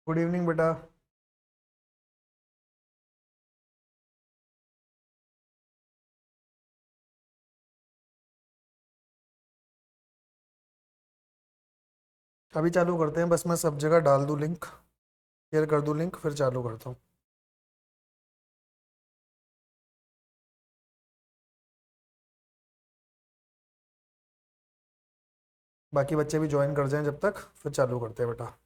Good evening बेटा। अभी चालू करते हैं, बस मैं सब जगह डाल दूँ लिंक, शेयर कर दूँ लिंक, फिर चालू करता हूँ। बाकी बच्चे भी ज्वाइन कर जाएं जब तक, फिर चालू करते हैं बेटा।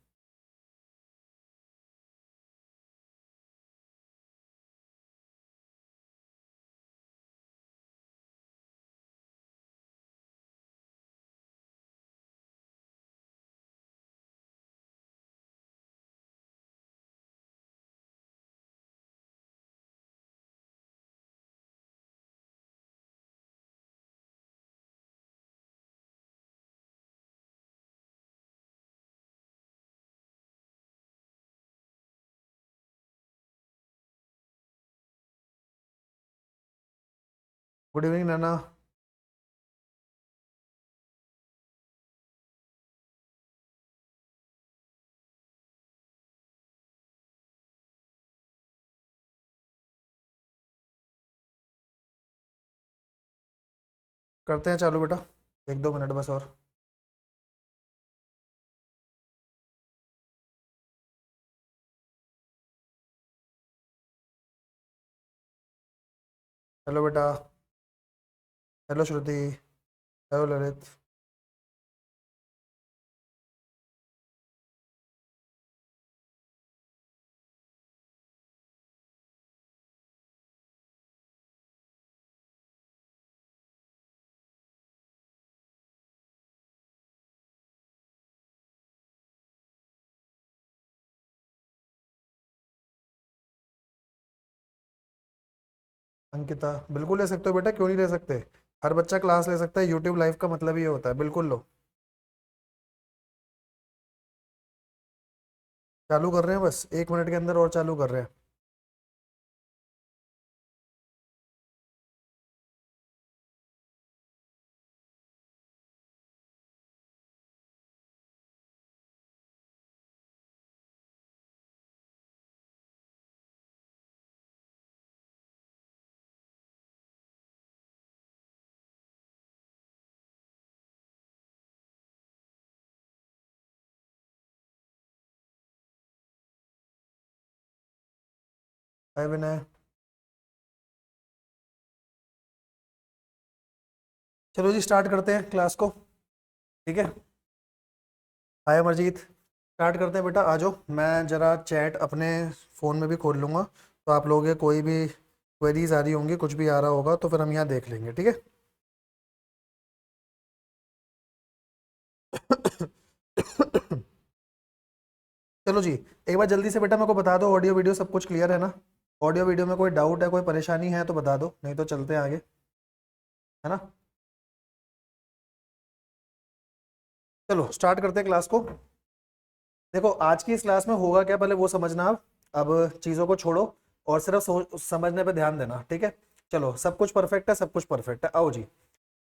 गुड इवनिंग नैना। करते हैं चालू बेटा, 1-2 मिनट बस और। हेलो बेटा। हेलो श्रुति। हेलो ललित। अंकिता, बिल्कुल ले सकते हो बेटा, क्यों नहीं ले सकते। हर बच्चा क्लास ले सकता है, यूट्यूब लाइव का मतलब ये होता है, बिल्कुल लो। चालू कर रहे हैं, बस 1 मिनट के अंदर और चालू कर रहे हैं। हाय विनय। चलो जी, स्टार्ट करते हैं क्लास को। ठीक है। हाय अमरजीत। स्टार्ट करते हैं बेटा, आ जाओ। मैं जरा चैट अपने फ़ोन में भी खोल लूँगा, तो आप लोगों के कोई भी क्वेरीज आ रही होंगी, कुछ भी आ रहा होगा तो फिर हम यहाँ देख लेंगे, ठीक है। चलो जी, एक बार जल्दी से बेटा मेरे को बता दो, ऑडियो वीडियो सब कुछ क्लियर है ना। ऑडियो वीडियो में कोई डाउट है, कोई परेशानी है तो बता दो, नहीं तो चलते हैं आगे, है ना। चलो स्टार्ट करते हैं क्लास को। देखो आज की इस क्लास में होगा क्या, पहले वो समझना आप। अब चीज़ों को छोड़ो और सिर्फ समझने पे ध्यान देना, ठीक है। चलो, सब कुछ परफेक्ट है, सब कुछ परफेक्ट है, आओ जी।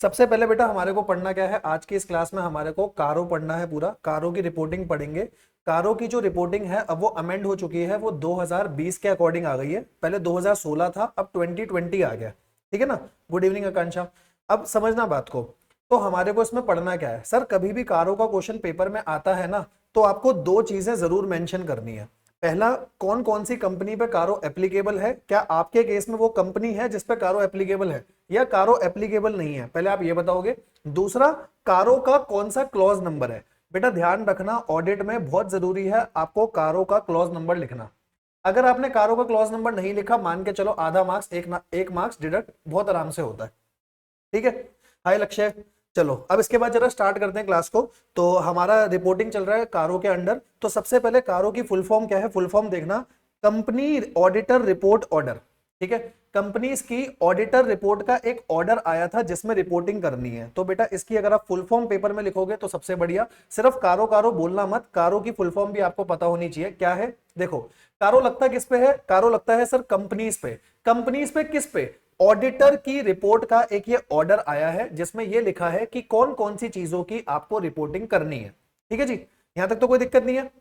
सबसे पहले बेटा हमारे को पढ़ना क्या है आज की इस क्लास में, हमारे को कारो पढ़ना है, पूरा कारो की रिपोर्टिंग पढ़ेंगे। कारो की जो रिपोर्टिंग है अब वो अमेंड हो चुकी है, वो 2020 के अकॉर्डिंग आ गई है, पहले 2016 था, अब 2020 आ गया। ठीक है ना। गुड इवनिंग आकांक्षा। अब समझना बात को। तो हमारे को इसमें पढ़ना क्या है सर, कभी भी कारो का क्वेश्चन पेपर में आता है ना, तो आपको दो चीजें जरूर मेंशन करनी है। पहला, कौन कौन सी कंपनी पे कारो एप्लीकेबल है, क्या आपके केस में वो कंपनी है जिस पे कारो एप्लीकेबल है, या कारो एप्लीकेबल नहीं है, पहले आप ये बताओगे। दूसरा, कारो का कौन सा क्लॉज नंबर है। बेटा ध्यान रखना, ऑडिट में बहुत जरूरी है आपको कारो का क्लॉज नंबर लिखना। अगर आपने कारो का क्लॉज नंबर नहीं लिखा, मान के चलो आधा मार्क्स, एक मार्क्स डिडक्ट बहुत आराम से होता है। ठीक है। हाय लक्ष्य। चलो अब इसके बाद जरा स्टार्ट करते हैं क्लास को। तो हमारा रिपोर्टिंग चल रहा है कारो के अंडर, तो सबसे पहले कारो की फुल फॉर्म क्या है, फुल फॉर्म देखना। Company auditor report order. ठीक है। कंपनीज की ऑडिटर रिपोर्ट का एक ऑर्डर आया था जिसमें रिपोर्टिंग करनी है, तो बेटा इसकी अगर आप फुल फॉर्म पेपर में लिखोगे तो सबसे बढ़िया। सिर्फ कारो कारो बोलना मत, कारो की फुल फॉर्म भी आपको पता होनी चाहिए क्या है। देखो, कारो लगता किस पे है, कारो लगता है सर कंपनीज पे। कंपनीज पे किस पे, ऑडिटर की रिपोर्ट का एक ये ऑर्डर आया है जिसमें ये लिखा है कि कौन कौन सी चीजों की आपको रिपोर्टिंग करनी है। ठीक है जी, यहां तक तो कोई दिक्कत नहीं है।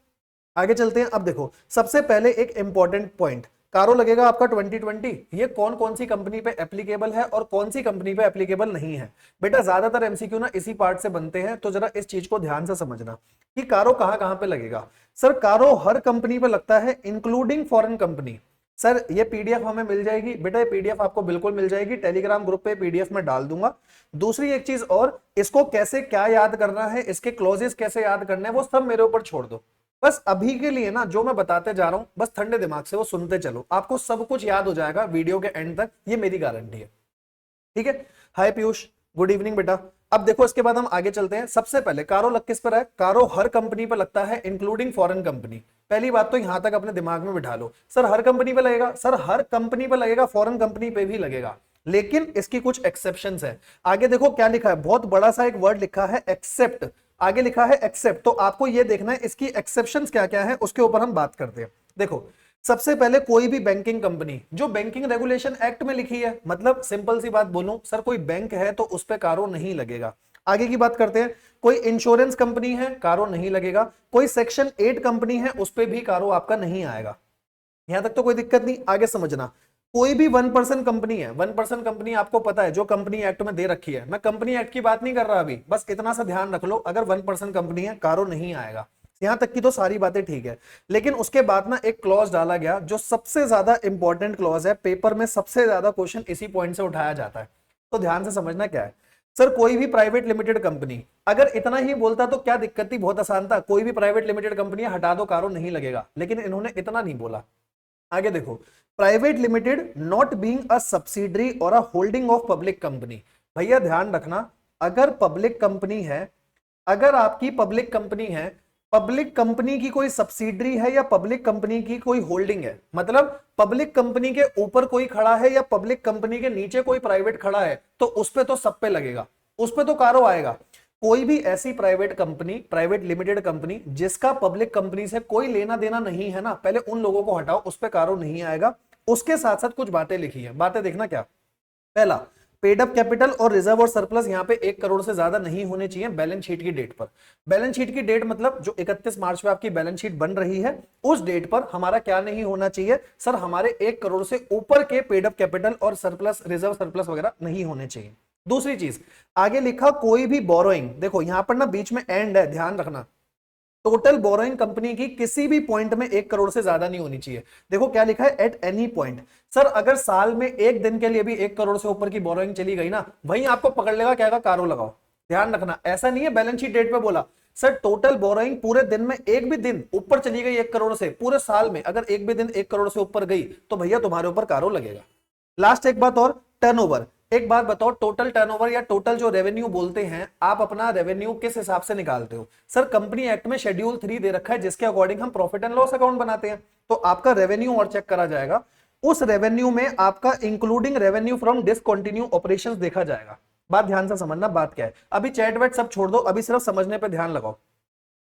आगे चलते हैं। अब देखो सबसे पहले एक इंपॉर्टेंट पॉइंट, कारो लगेगा आपका 2020, ये कौन कौन सी कंपनी पे एप्लीकेबल है और कौन सी कंपनी पे एप्लीकेबल नहीं है। बेटा ज्यादातर एमसीक्यू ना इसी पार्ट से बनते हैं, तो जरा इस चीज को ध्यान से समझना कि कारो कहां कहां पे लगेगा। सर कारो हर कंपनी पे लगता है इंक्लूडिंग फॉरेन कंपनी। सर ये पीडीएफ हमें मिल जाएगी बेटा, ये पीडीएफ आपको बिल्कुल मिल जाएगी, टेलीग्राम ग्रुप पे पीडीएफ में डाल दूंगा। दूसरी एक चीज और, इसको कैसे क्या याद करना है, इसके क्लॉजेस कैसे याद करने हैं, वो सब मेरे ऊपर छोड़ दो। बस अभी के लिए ना जो मैं बताते जा रहा हूं बस ठंडे दिमाग से वो सुनते चलो, आपको सब कुछ याद हो जाएगा वीडियो के एंड तक, ये मेरी गारंटी है। ठीक है। हाय पीयूष, गुड इवनिंग बेटा। अब देखो इसके बाद हम आगे चलते हैं। सबसे पहले कारो लग किस पर है, कारो हर कंपनी पर लगता है इंक्लूडिंग फॉरेन कंपनी। पहली बात तो यहां तक अपने दिमाग में बिठा लो। सर हर कंपनी पे लगेगा, सर हर कंपनी पे लगेगा, फॉरेन कंपनी पे भी लगेगा, लेकिन इसकी कुछ एक्सेप्शंस है। आगे देखो क्या लिखा है, बहुत बड़ा सा एक वर्ड लिखा है एक्सेप्ट, आगे लिखा है एक्सेप्ट, तो आपको ये देखना है इसकी एक्सेप्शंस क्या क्या है, उसके ऊपर हम बात करते हैं। देखो सबसे पहले कोई भी बैंकिंग कंपनी जो बैंकिंग रेगुलेशन एक्ट में लिखी है, मतलब सिंपल सी बात बोलूं सर कोई बैंक है तो उस पे कारो नहीं लगेगा। आगे की बात करते हैं, कोई इंश्योरेंस कंपनी है कारो नहीं लगेगा, कोई सेक्शन 8 कंपनी है उस पे भी कारो आपका नहीं आएगा। यहां तक तो कोई दिक्कत नहीं। आगे समझना, कोई भी 1% कंपनी है, 1% कंपनी आपको पता है जो कंपनी एक्ट में दे रखी है, मैं कंपनी एक्ट की बात नहीं कर रहा अभी, बस इतना सा ध्यान रख लो, अगर 1% कंपनी है कारो नहीं आएगा। यहां तक की तो सारी बातें ठीक है, लेकिन उसके बाद ना एक क्लॉज डाला गया जो सबसे ज्यादा इंपॉर्टेंट क्लॉज है, पेपर में सबसे ज्यादा क्वेश्चन इसी पॉइंट से उठाया जाता है, तो ध्यान से समझना क्या है। सर कोई भी प्राइवेट लिमिटेड कंपनी, अगर इतना ही बोलता तो क्या दिक्कत थी, बहुत आसान था, कोई भी प्राइवेट लिमिटेड कंपनी हटा दो कारो नहीं लगेगा, लेकिन इन्होंने इतना नहीं बोला। आगे देखो, private limited not being a subsidiary और a holding of public company. भैया ध्यान रखना, अगर पब्लिक कंपनी है, अगर आपकी पब्लिक कंपनी है, पब्लिक कंपनी की कोई सब्सिडरी है या पब्लिक कंपनी की कोई होल्डिंग है, मतलब पब्लिक कंपनी के ऊपर कोई खड़ा है या पब्लिक कंपनी के नीचे कोई प्राइवेट खड़ा है, तो उस पे तो सब पे लगेगा, उस पे तो कारो आएगा। कोई भी ऐसी private company, private limited company जिसका पब्लिक कंपनी से कोई लेना देना नहीं है ना, पहले उन लोगों को हटाओ, उस पे कारो नहीं आएगा। उसके साथ साथ कुछ बातें लिखी है, बातें देखना क्या। पहला, पेड अप कैपिटल और रिजर्व और सरप्लस यहाँ पे 1 करोड़ से ज्यादा नहीं होने चाहिए बैलेंस शीट की डेट पर। बैलेंस शीट की डेट मतलब जो 31 मार्च पे आपकी बैलेंस शीट बन रही है, उस डेट पर हमारा क्या नहीं होना चाहिए सर, हमारे 1 करोड़ से ऊपर के पेड अप कैपिटल और सरप्लस, रिजर्व सरप्लस वगैरह नहीं होने चाहिए। दूसरी चीज आगे लिखा, कोई भी बोरोइंग, देखो यहां पर ना बीच में एंड है, ध्यान रखना, टोटल बोरोइंग कंपनी की किसी भी पॉइंट में 1 करोड़ से ज्यादा नहीं होनी चाहिए। देखो क्या लिखा है, एट एनी पॉइंट। सर अगर साल में एक दिन के लिए भी 1 करोड़ से ऊपर की बोरोइंग चली गई ना, वहीं आपको पकड़ लेगा, क्या कारो लगाओ। ध्यान रखना, ऐसा नहीं है बैलेंस शीट डेट पे बोला, सर टोटल बोरोइंग पूरे दिन में एक भी दिन ऊपर चली गई 1 करोड़ से, पूरे साल में अगर एक भी दिन 1 करोड़ से ऊपर गई तो भैया तुम्हारे ऊपर कारो लगेगा। लास्ट एक बात और, टर्नओवर। एक बात बताओ, टोटल टर्नओवर या टोटल जो रेवेन्यू बोलते हैं, आप अपना रेवेन्यू किस हिसाब से निकालते हो। सर कंपनी एक्ट में शेड्यूल 3 दे रखा है जिसके अकॉर्डिंग हम प्रॉफिट एंड लॉस अकाउंट बनाते हैं, तो आपका रेवेन्यू और चेक करा जाएगा, उस रेवेन्यू में आपका including revenue from discontinue operations देखा जाएगा। बात ध्यान से समझना, बात क्या है, अभी चैट वैट सब छोड़ दो, अभी सिर्फ समझने पे ध्यान लगाओ।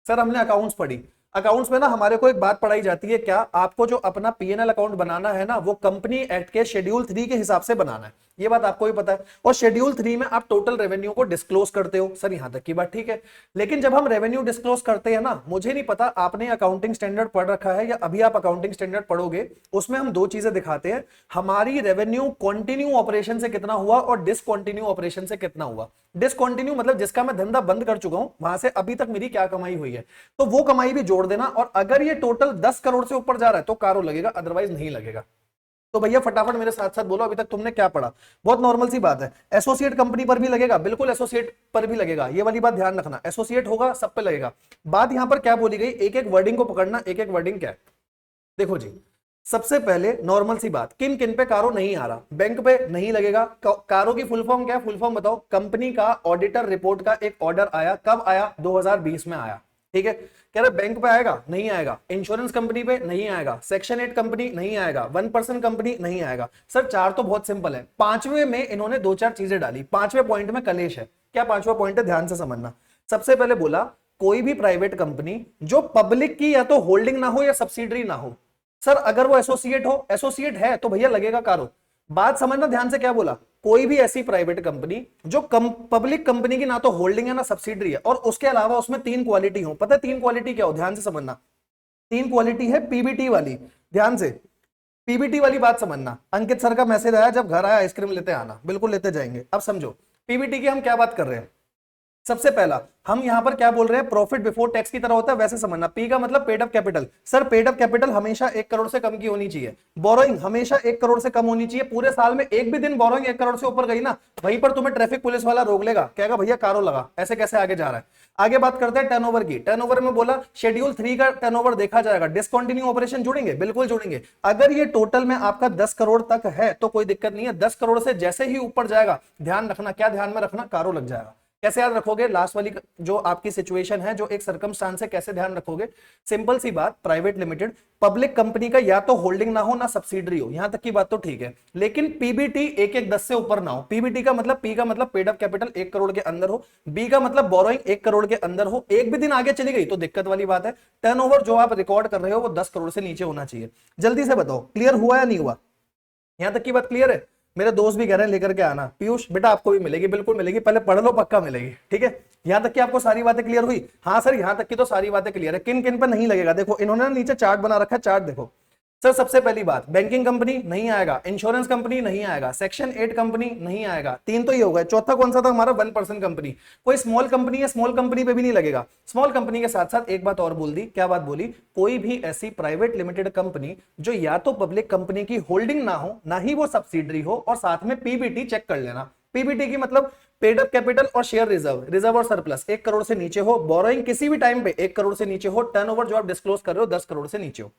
सर हमने अकाउंट्स पढ़ी, अकाउंट्स में ना हमारे को एक बात पढ़ाई जाती है, क्या आपको जो अपना पीएनएल अकाउंट बनाना है ना, वो कंपनी एक्ट के शेड्यूल 3 के हिसाब से बनाना है, ये बात आपको भी पता है। और शेड्यूल 3 में आप टोटल रेवेन्यू को डिस्क्लोज करते हो, सर यहां तक की बात ठीक है। लेकिन जब हम रेवेन्यू डिस्क्लोज करते हैं ना, मुझे नहीं पता आपने अकाउंटिंग स्टैंडर्ड पढ़ रखा है या अभी आप अकाउंटिंग स्टैंडर्ड पढ़ोगे, उसमें हम 2 चीजें दिखाते हैं, हमारी रेवेन्यू कंटिन्यू ऑपरेशन से कितना हुआ और डिसकंटिन्यू ऑपरेशन से कितना हुआ। डिसकंटिन्यू मतलब जिसका मैं धंधा बंद कर चुका हूं, वहां से अभी तक मेरी क्या कमाई हुई है, तो वो कमाई भी जोड़ देना। और अगर ये टोटल 10 करोड़ से ऊपर जा रहा है तो कारो लगेगा, अदरवाइज नहीं लगेगा। तो भैया फटाफट मेरे साथ साथ बोलो, अभी तक तुमने क्या पढ़ा। बहुत नॉर्मल सी बात है, एसोसिएट कंपनी पर भी लगेगा, बिल्कुल एसोसिएट पर भी लगेगा, ये वाली बात ध्यान रखना, एसोसिएट होगा सब पे लगेगा। बात यहां पर क्या बोली गई, एक एक वर्डिंग को पकड़ना, एक एक वर्डिंग क्या है। देखो जी, सबसे पहले नॉर्मल सी बात, किन किन पे कारो नहीं आ रहा, बैंक पे नहीं लगेगा। कारो की फुल फॉर्म क्या है, फुल फॉर्म बताओ। कंपनी का ऑडिटर रिपोर्ट का एक ऑर्डर आया, कब आया, 2020 में आया, ठीक है। कह रहे बैंक पे आएगा, नहीं आएगा। इंश्योरेंस कंपनी पे नहीं आएगा, सेक्शन 8 कंपनी नहीं आएगा, 1% कंपनी नहीं आएगा। सर 4 तो बहुत सिंपल है, 5वें में इन्होंने 2-4 चीजें डाली, 5वें पॉइंट में कलेश है। क्या 5वां पॉइंट है, ध्यान से समझना। सबसे पहले बोला, कोई भी प्राइवेट कंपनी जो पब्लिक की या तो होल्डिंग ना हो या सब्सिडरी ना हो। सर अगर वो एसोसिएट हो, एसोसिएट है तो भैया लगेगा कारो। बात समझना ध्यान से, क्या बोला, कोई भी ऐसी प्राइवेट कंपनी जो पब्लिक कंपनी की ना तो होल्डिंग है ना सब्सिडरी है, और उसके अलावा उसमें 3 क्वालिटी हो। पता है 3 क्वालिटी क्या हो, ध्यान से समझना। तीन क्वालिटी है पीबीटी वाली, ध्यान से पीबीटी वाली बात समझना। अंकित सर का मैसेज आया, जब घर आया आइसक्रीम लेते आना, बिल्कुल लेते जाएंगे। अब समझो पीबीटी की हम क्या बात कर रहे हैं। सबसे पहला हम यहां पर क्या बोल रहे हैं, प्रॉफिट बिफोर टैक्स की तरह होता है वैसे समझना। पी का मतलब paid up capital. Sir paid up capital हमेशा 1 करोड़ से कम की होनी चाहिए। बोरोइंग हमेशा 1 करोड़ से कम होनी चाहिए। पूरे साल में एक भी दिन बोरोइंग 1 करोड़ से ऊपर गई ना, वहीं पर तुम्हें ट्रैफिक पुलिस वाला रोक लेगा, कहेगा भैया कारो लगा, ऐसे कैसे आगे जा रहा है। आगे बात करते हैं टर्नओवर की। टर्नओवर में बोला शेड्यूल 3 का टर्नओवर देखा जाएगा। डिसकंटिन्यू ऑपरेशन जुड़ेंगे, बिल्कुल जुड़ेंगे। अगर ये टोटल में आपका 10 करोड़ तक है तो कोई दिक्कत नहीं है। 10 करोड़ से जैसे ही ऊपर जाएगा, ध्यान रखना, क्या ध्यान में रखना, कारो लग जाएगा। कैसे याद रखोगे, लास्ट वाली जो आपकी सिचुएशन है, जो एक सर्कमस्टांस है, कैसे ध्यान रखोगे। सिंपल सी बात, प्राइवेट लिमिटेड पब्लिक कंपनी का या तो होल्डिंग ना हो ना सब्सिडरी हो, यहां तक की बात तो ठीक है, लेकिन पीबीटी 1-1-10 से ऊपर ना हो। पीबीटी का मतलब, पी का मतलब पेड अप कैपिटल 1 करोड़ के अंदर हो, बी का मतलब बोरोइंग 1 करोड़ के अंदर हो। एक भी दिन आगे चली गई तो दिक्कत वाली बात है। टर्नओवर जो आप रिकॉर्ड कर रहे हो वो 10 करोड़ से नीचे होना चाहिए। जल्दी से बताओ क्लियर हुआ या नहीं हुआ, यहां तक की बात क्लियर है। मेरे दोस्त भी कह रहे हैं लेकर के आना। पीयूष बेटा आपको भी मिलेगी, बिल्कुल मिलेगी, पहले पढ़ लो, पक्का मिलेगी, ठीक है। यहां तक कि आपको सारी बातें क्लियर हुई। हाँ सर यहां तक की तो सारी बातें क्लियर है, किन किन पर नहीं लगेगा देखो, इन्होंने नीचे चार्ट बना रखा है, चार्ट देखो। सर सबसे पहली बात, बैंकिंग कंपनी नहीं आएगा, इंश्योरेंस कंपनी नहीं आएगा, सेक्शन 8 कंपनी नहीं आएगा, 3 तो ही हो गए। चौथा कौन सा था हमारा, 1% कंपनी। कोई स्मॉल कंपनी है, स्मॉल कंपनी पे भी नहीं लगेगा। स्मॉल कंपनी के साथ साथ एक बात और बोल दी, क्या बात बोली, कोई भी ऐसी प्राइवेट लिमिटेड कंपनी जो या तो पब्लिक कंपनी की होल्डिंग ना हो, ना ही वो सब्सिडरी हो, और साथ में पीबीटी चेक कर लेना। पीबीटी की मतलब पेड अप कैपिटल और शेयर रिजर्व, रिजर्व और सरप्लस 1 करोड़ से नीचे हो, बोरोइंग किसी भी टाइम पे 1 करोड़ से नीचे हो, टर्नओवर जो आप डिस्क्लोज कर रहे हो 10 करोड़ से नीचे हो।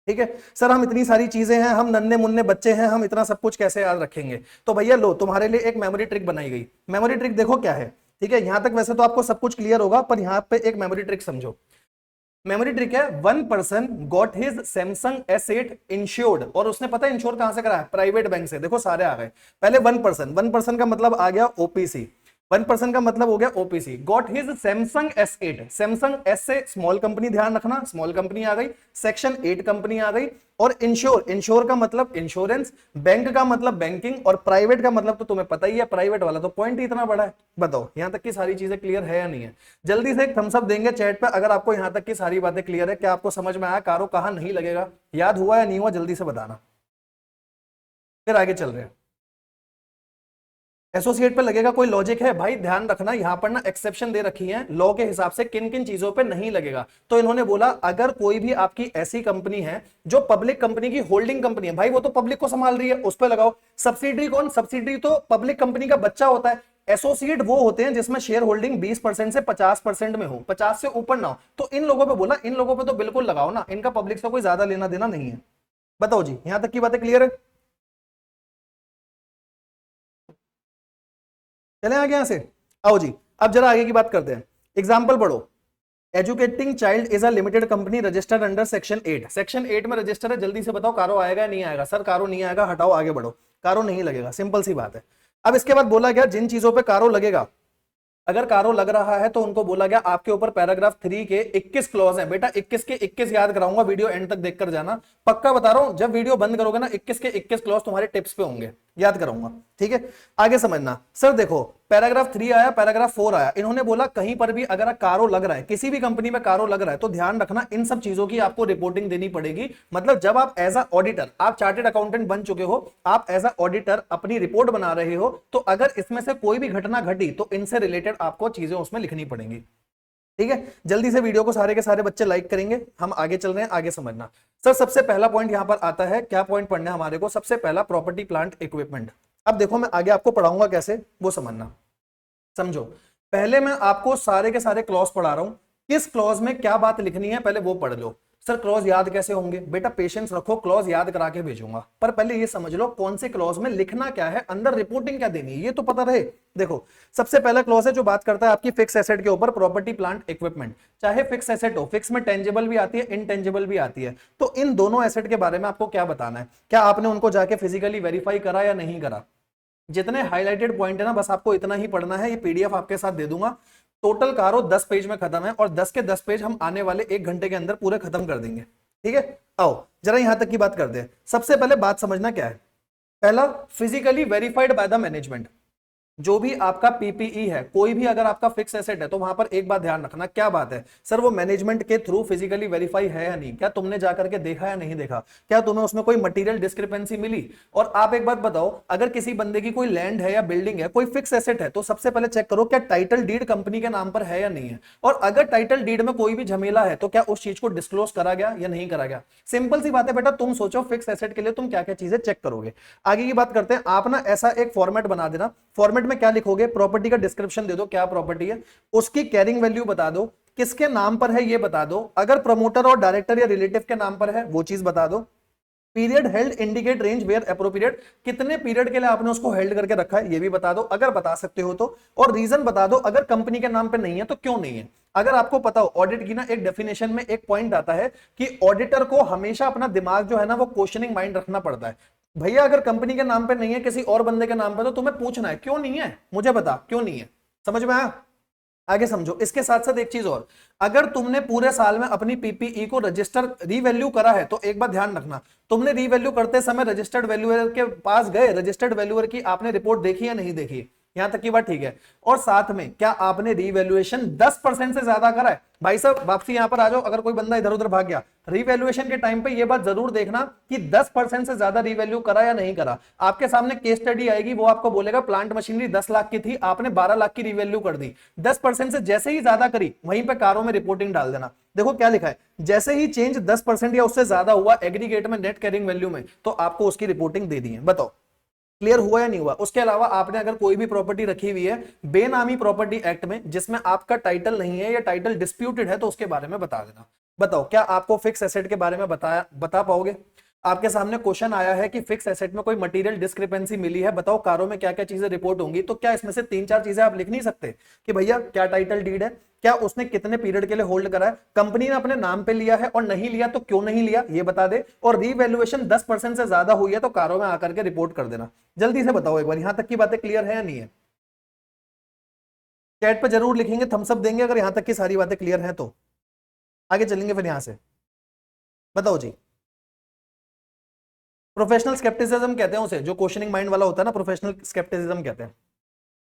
ठीक है सर, हम इतनी सारी चीजें हैं, हम नन्हे मुन्ने बच्चे हैं, हम इतना सब कुछ कैसे याद रखेंगे। तो भैया लो, तुम्हारे लिए एक मेमोरी ट्रिक बनाई गई। मेमोरी ट्रिक देखो क्या है, ठीक है। यहां तक वैसे तो आपको सब कुछ क्लियर होगा, पर यहां पे एक मेमोरी ट्रिक समझो। मेमोरी ट्रिक है, one person got his Samsung S8 insured, और उसने पता है इंश्योर कहां से कराया, प्राइवेट बैंक से। देखो सारे आ गए, पहले वन पर्सन का मतलब आ गया ओपीसी, 1% का मतलब हो गया OPC. Got his Samsung S8, Samsung S से स्मॉल कंपनी, ध्यान रखना स्मॉल कंपनी आ गई, सेक्शन 8 कंपनी आ गई, और इंश्योर, इंश्योर का मतलब इंश्योरेंस, बैंक का मतलब बैंकिंग, और प्राइवेट का मतलब तो तुम्हें पता ही है प्राइवेट वाला, तो पॉइंट ही इतना बड़ा है। बताओ यहां तक की सारी चीजें क्लियर है या नहीं है। जल्दी से एक थम्स अप देंगे चैट पे अगर आपको यहां तक की सारी बातें क्लियर है। क्या आपको समझ में आया, कारो कहां नहीं लगेगा, याद हुआ या नहीं हुआ, जल्दी से बताना, फिर आगे चल रहे हैं। एसोसिएट पे लगेगा, कोई लॉजिक है भाई, ध्यान रखना यहां पर ना एक्सेप्शन दे रखी है लॉ के हिसाब से, किन किन चीजों पे नहीं लगेगा। तो इन्होंने बोला अगर कोई भी आपकी ऐसी कंपनी है जो पब्लिक कंपनी की होल्डिंग कंपनी है, भाई वो तो पब्लिक को संभाल रही है, उस पर लगाओ। सब्सिडरी कौन, सब्सिडरी तो पब्लिक कंपनी का बच्चा होता है। एसोसिएट वो होते हैं जिसमें शेयर होल्डिंग 20% से 50% में हो, 50 से ऊपर ना हो। तो इन लोगों पे बोला, इन लोगों पे तो बिल्कुल लगाओ ना, इनका पब्लिक से कोई ज्यादा लेना देना नहीं है। बताओ जी, यहां तक की बातें क्लियर है। चले आगे यहां से, आओ जी अब जरा आगे की बात करते हैं। एग्जाम्पल पढ़ो, educating child is a limited company registered under section 8। Section 8 में रजिस्टर है, जल्दी से बताओ कारो आएगा या नहीं आएगा। सर कारो नहीं आएगा, हटाओ आगे बढ़ो, कारो नहीं लगेगा, सिंपल सी बात है। अब इसके बाद बोला गया जिन चीजों पे कारो लगेगा, अगर कारो लग रहा है तो उनको बोला गया आपके ऊपर पैराग्राफ 3 के 21 क्लॉज हैं। बेटा 21 के 21 याद कराऊंगा, वीडियो एंड तक देखकर जाना, पक्का बता रहा हूं। जब वीडियो बंद करोगे ना 21 के 21 क्लॉज तुम्हारे टिप्स पे होंगे, याद कराऊंगा, ठीक है। आगे समझना। सर देखो पैराग्राफ 3 आया, पैराग्राफ 4 आया, इन्होंने बोला कहीं पर भी अगर कारो लग रहा है, किसी भी कंपनी में कारो लग रहा है, तो ध्यान रखना इन सब चीजों की आपको रिपोर्टिंग देनी पड़ेगी। मतलब जब आप एज अ ऑडिटर, आप चार्टेड अकाउंटेंट बन चुके हो, आप एज अ ऑडिटर अपनी रिपोर्ट बना रहे हो, तो अगर इसमें से कोई भी घटना घटी तो इनसे रिलेटेड आपको चीजें उसमें लिखनी पड़ेंगी, ठीक है। जल्दी से वीडियो को सारे के सारे बच्चे लाइक करेंगे, हम आगे चल रहे हैं, आगे समझना। सर सबसे पहला पॉइंट यहां पर आता है, क्या पॉइंट पढ़ना है हमारे को, सबसे पहला प्रॉपर्टी प्लांट इक्विपमेंट। अब देखो मैं आगे आपको पढ़ाऊंगा कैसे, वो समझना, समझो। पहले मैं आपको सारे के सारे क्लॉज पढ़ा रहा हूं, किस क्लॉज में क्या बात लिखनी है पहले वो पढ़ लो। सर क्लॉज याद कैसे होंगे, बेटा पेशेंस रखो, क्लॉज याद करा के भेजूंगा, पर पहले ये समझ लो कौन से क्लॉज में लिखना क्या है, अंदर रिपोर्टिंग क्या देनी है, ये तो पता रहे। देखो सबसे पहला क्लॉज है जो बात करता है आपकी फिक्स एसेट के ऊपर, प्रॉपर्टी प्लांट इक्विपमेंट। चाहे फिक्स एसेट हो, फिक्स में टेंजिबल भी आती है, इनटेंजिबल भी आती है, तो इन दोनों एसेट के बारे में आपको क्या बताना है, क्या आपने उनको जाके फिजिकली वेरीफाई करा या नहीं करा। जितने हाईलाइटेड पॉइंट है ना, बस आपको इतना ही पढ़ना है, ये पीडीएफ आपके साथ दे दूंगा। टोटल कारो 10 पेज में खत्म है, और 10 के 10 पेज हम आने वाले 1 घंटे के अंदर पूरे खत्म कर देंगे, ठीक है। आओ जरा यहां तक की बात करते हैं। सबसे पहले बात समझना क्या है, पहला physically verified by the management. जो भी आपका पीपीई है, कोई भी अगर आपका फिक्स एसेट है, तो वहां पर एक बात ध्यान रखना, क्या बात है सर, वो मैनेजमेंट के थ्रू फिजिकली वेरीफाई है या नहीं, क्या तुमने जाकर के देखा या नहीं देखा, क्या तुम्हें उसमें कोई मटेरियल डिस्क्रिपेंसी मिली। और आप एक बात बताओ, अगर किसी बंदे की कोई लैंड है या बिल्डिंग है, कोई फिक्स एसेट है, तो सबसे पहले चेक करो क्या टाइटल डीड कंपनी के नाम पर है या नहीं है, और अगर टाइटल डीड में कोई भी झमेला है तो क्या उस चीज को डिस्क्लोज करा गया या नहीं करा गया। सिंपल सी बात है बेटा, तुम सोचो फिक्स एसेट के लिए तुम क्या क्या चीजें चेक करोगे। आगे की बात करते हैं, आप ना ऐसा एक फॉर्मेट बना देना, फॉर्मेट में क्या लिखोगे, प्रॉपर्टी का डिस्क्रिप्शन दे दो, क्या प्रॉपर्टी है, उसकी कैरिंग वैल्यू बता दो, किसके नाम पर है ये बता दो, अगर प्रमोटर और डायरेक्टर या रिलेटिव के नाम पर है वो चीज बता दो, period held indicate range where appropriate, कितने पीरियड के लिए आपने उसको हेल्ड करके रखा है ये भी बता दो, अगर बता सकते हो तो, और रीजन बता दो, अगर कंपनी के नाम पे नहीं है तो क्यों नहीं है। अगर आपको पता हो, ऑडिट की ना एक डेफिनेशन में एक पॉइंट आता है कि ऑडिटर को हमेशा अपना दिमाग जो है ना वो क्वेश्चनिंग माइंड रखना पड़ता है। भैया अगर कंपनी के नाम पे नहीं है, किसी और बंदे के नाम पे, तो तुम्हें पूछना है क्यों नहीं है, मुझे बता क्यों नहीं है। समझ में आया, आगे समझो। इसके साथ साथ एक चीज और, अगर तुमने पूरे साल में अपनी पीपीई को रजिस्टर रीवैल्यू करा है, तो एक बात ध्यान रखना, तुमने रीवैल्यू करते समय रजिस्टर्ड वैल्यूअर के पास गए, रजिस्टर्ड वैल्यूअर की आपने रिपोर्ट देखी या नहीं देखी, यहां तक की बात ठीक है। और साथ में क्या आपने रीवैल्यूएशन 10% से ज्यादा करा है। भाई साहब वापसी यहां पर आ जाओ, अगर कोई बंदा इधर उधर भाग गया, रीवैल्यूएशन के टाइम पे ये बात जरूर देखना कि 10% से ज्यादा रीवैल्यू करा या नहीं करा। आपके सामने केस स्टडी आएगी, वो आपको बोलेगा प्लांट मशीनरी 10 लाख की थी, आपने 12 लाख की रीवैल्यू कर दी, 10% से जैसे ही ज्यादा करी वहीं पे कारों में रिपोर्टिंग डाल देना। देखो क्या लिखा है, जैसे ही चेंज 10% या उससे ज्यादा हुआ एग्रीगेट में नेट कैरिंग वैल्यू में, तो आपको उसकी रिपोर्टिंग दे दी है। बताओ क्लियर हुआ या नहीं हुआ। उसके अलावा आपने अगर कोई भी प्रॉपर्टी रखी हुई है बेनामी प्रॉपर्टी एक्ट में, जिसमें आपका टाइटल नहीं है या टाइटल डिस्प्यूटेड है, तो उसके बारे में बता देना। बताओ क्या आपको फिक्स एसेट के बारे में बता पाओगे। आपके सामने क्वेश्चन आया है कि फिक्स एसेट में कोई मटेरियल डिस्क्रिपेंसी मिली है, बताओ कारों में क्या क्या चीजें रिपोर्ट होंगी, तो क्या इसमें से 3-4 चीजें आप लिख नहीं सकते कि भैया क्या टाइटल डीड है, क्या उसने कितने पीरियड के लिए होल्ड करा है, कंपनी ने अपने नाम पे लिया है और नहीं लिया तो क्यों नहीं लिया ये बता दे, और रीवैल्यूएशन 10% से ज्यादा हुई है तो कारों में आकर के रिपोर्ट कर देना। जल्दी से बताओ एक बार, यहां तक की बातें क्लियर है या नहीं है। चैट पे जरूर लिखेंगे, थम्स अप देंगे अगर यहां तक की सारी बातें क्लियर हैं तो। आगे चलेंगे फिर यहां से, बताओ जी। प्रोफेशनल स्केप्टिसिज्म कहते हैं उसे, जो क्वेश्चनिंग माइंड वाला होता है ना, प्रोफेशनल स्केप्टिसिज्म कहते हैं।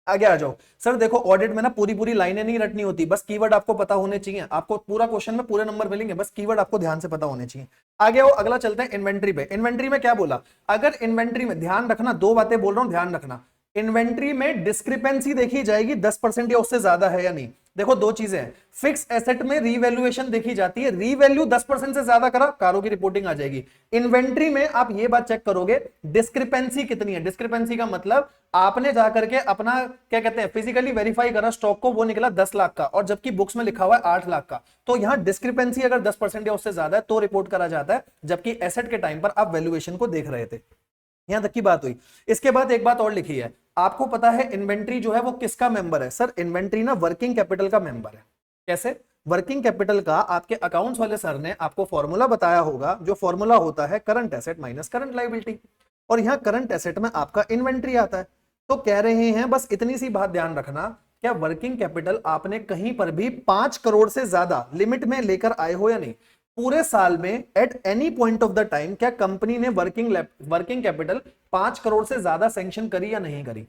आगे आ जाओ सर, देखो ऑडिट में ना पूरी पूरी लाइनें नहीं रटनी होती, बस कीवर्ड आपको पता होने चाहिए, आपको पूरा क्वेश्चन में पूरे नंबर मिलेंगे, बस कीवर्ड आपको ध्यान से पता होने चाहिए। आगे आओ, अगला चलते हैं इन्वेंट्री पे। इन्वेंट्री में क्या बोला, अगर इन्वेंट्री में ध्यान रखना, दो बातें बोल रहा हूं ध्यान रखना, इन्वेंट्री में डिस्क्रिपेंसी देखी जाएगी 10% या उससे ज्यादा है या नहीं। देखो दो चीजें हैं, फिक्स एसेट में रीवैल्यूएशन देखी जाती है, रीवैल्यू 10% से ज्यादा करा कारों की रिपोर्टिंग आ जाएगी। इन्वेंट्री में आप ये बात चेक करोगे डिस्क्रिपेंसी कितनी है, डिस्क्रिपेंसी का मतलब आपने जाकर के अपना क्या कहते हैं फिजिकली वेरीफाई करा स्टॉक को, वो निकला 10 लाख का और जबकि बुक्स में लिखा हुआ है 8 लाख का, तो यहां डिस्क्रिपेंसी अगर 10% या उससे ज्यादा है तो रिपोर्ट करा जाता है, जबकि एसेट के टाइम पर आप वैल्यूएशन को देख रहे थे। यहां तक की बात हुई। इसके बाद एक बात और लिखी है, आपको पता है इन्वेंट्री जो है वो किसका मेंबर है। सर इन्वेंट्री ना वर्किंग कैपिटल का मेंबर है। कैसे, वर्किंग कैपिटल का आपके अकाउंट्स वाले सर ने आपको फॉर्मूला बताया होगा, जो फॉर्मूला होता है current asset minus current liability, और यहां करंट एसेट में आपका इन्वेंट्री आता है। तो कह रहे हैं बस इतनी सी बात ध्यान रखना, क्या वर्किंग कैपिटल आपने कहीं पर भी 5 करोड़ से ज्यादा लिमिट में लेकर आए हो या नहीं। पूरे साल में at any point of the time क्या कंपनी ने वर्किंग कैपिटल 5 करोड़ से ज्यादा सैंक्शन करी या नहीं करी।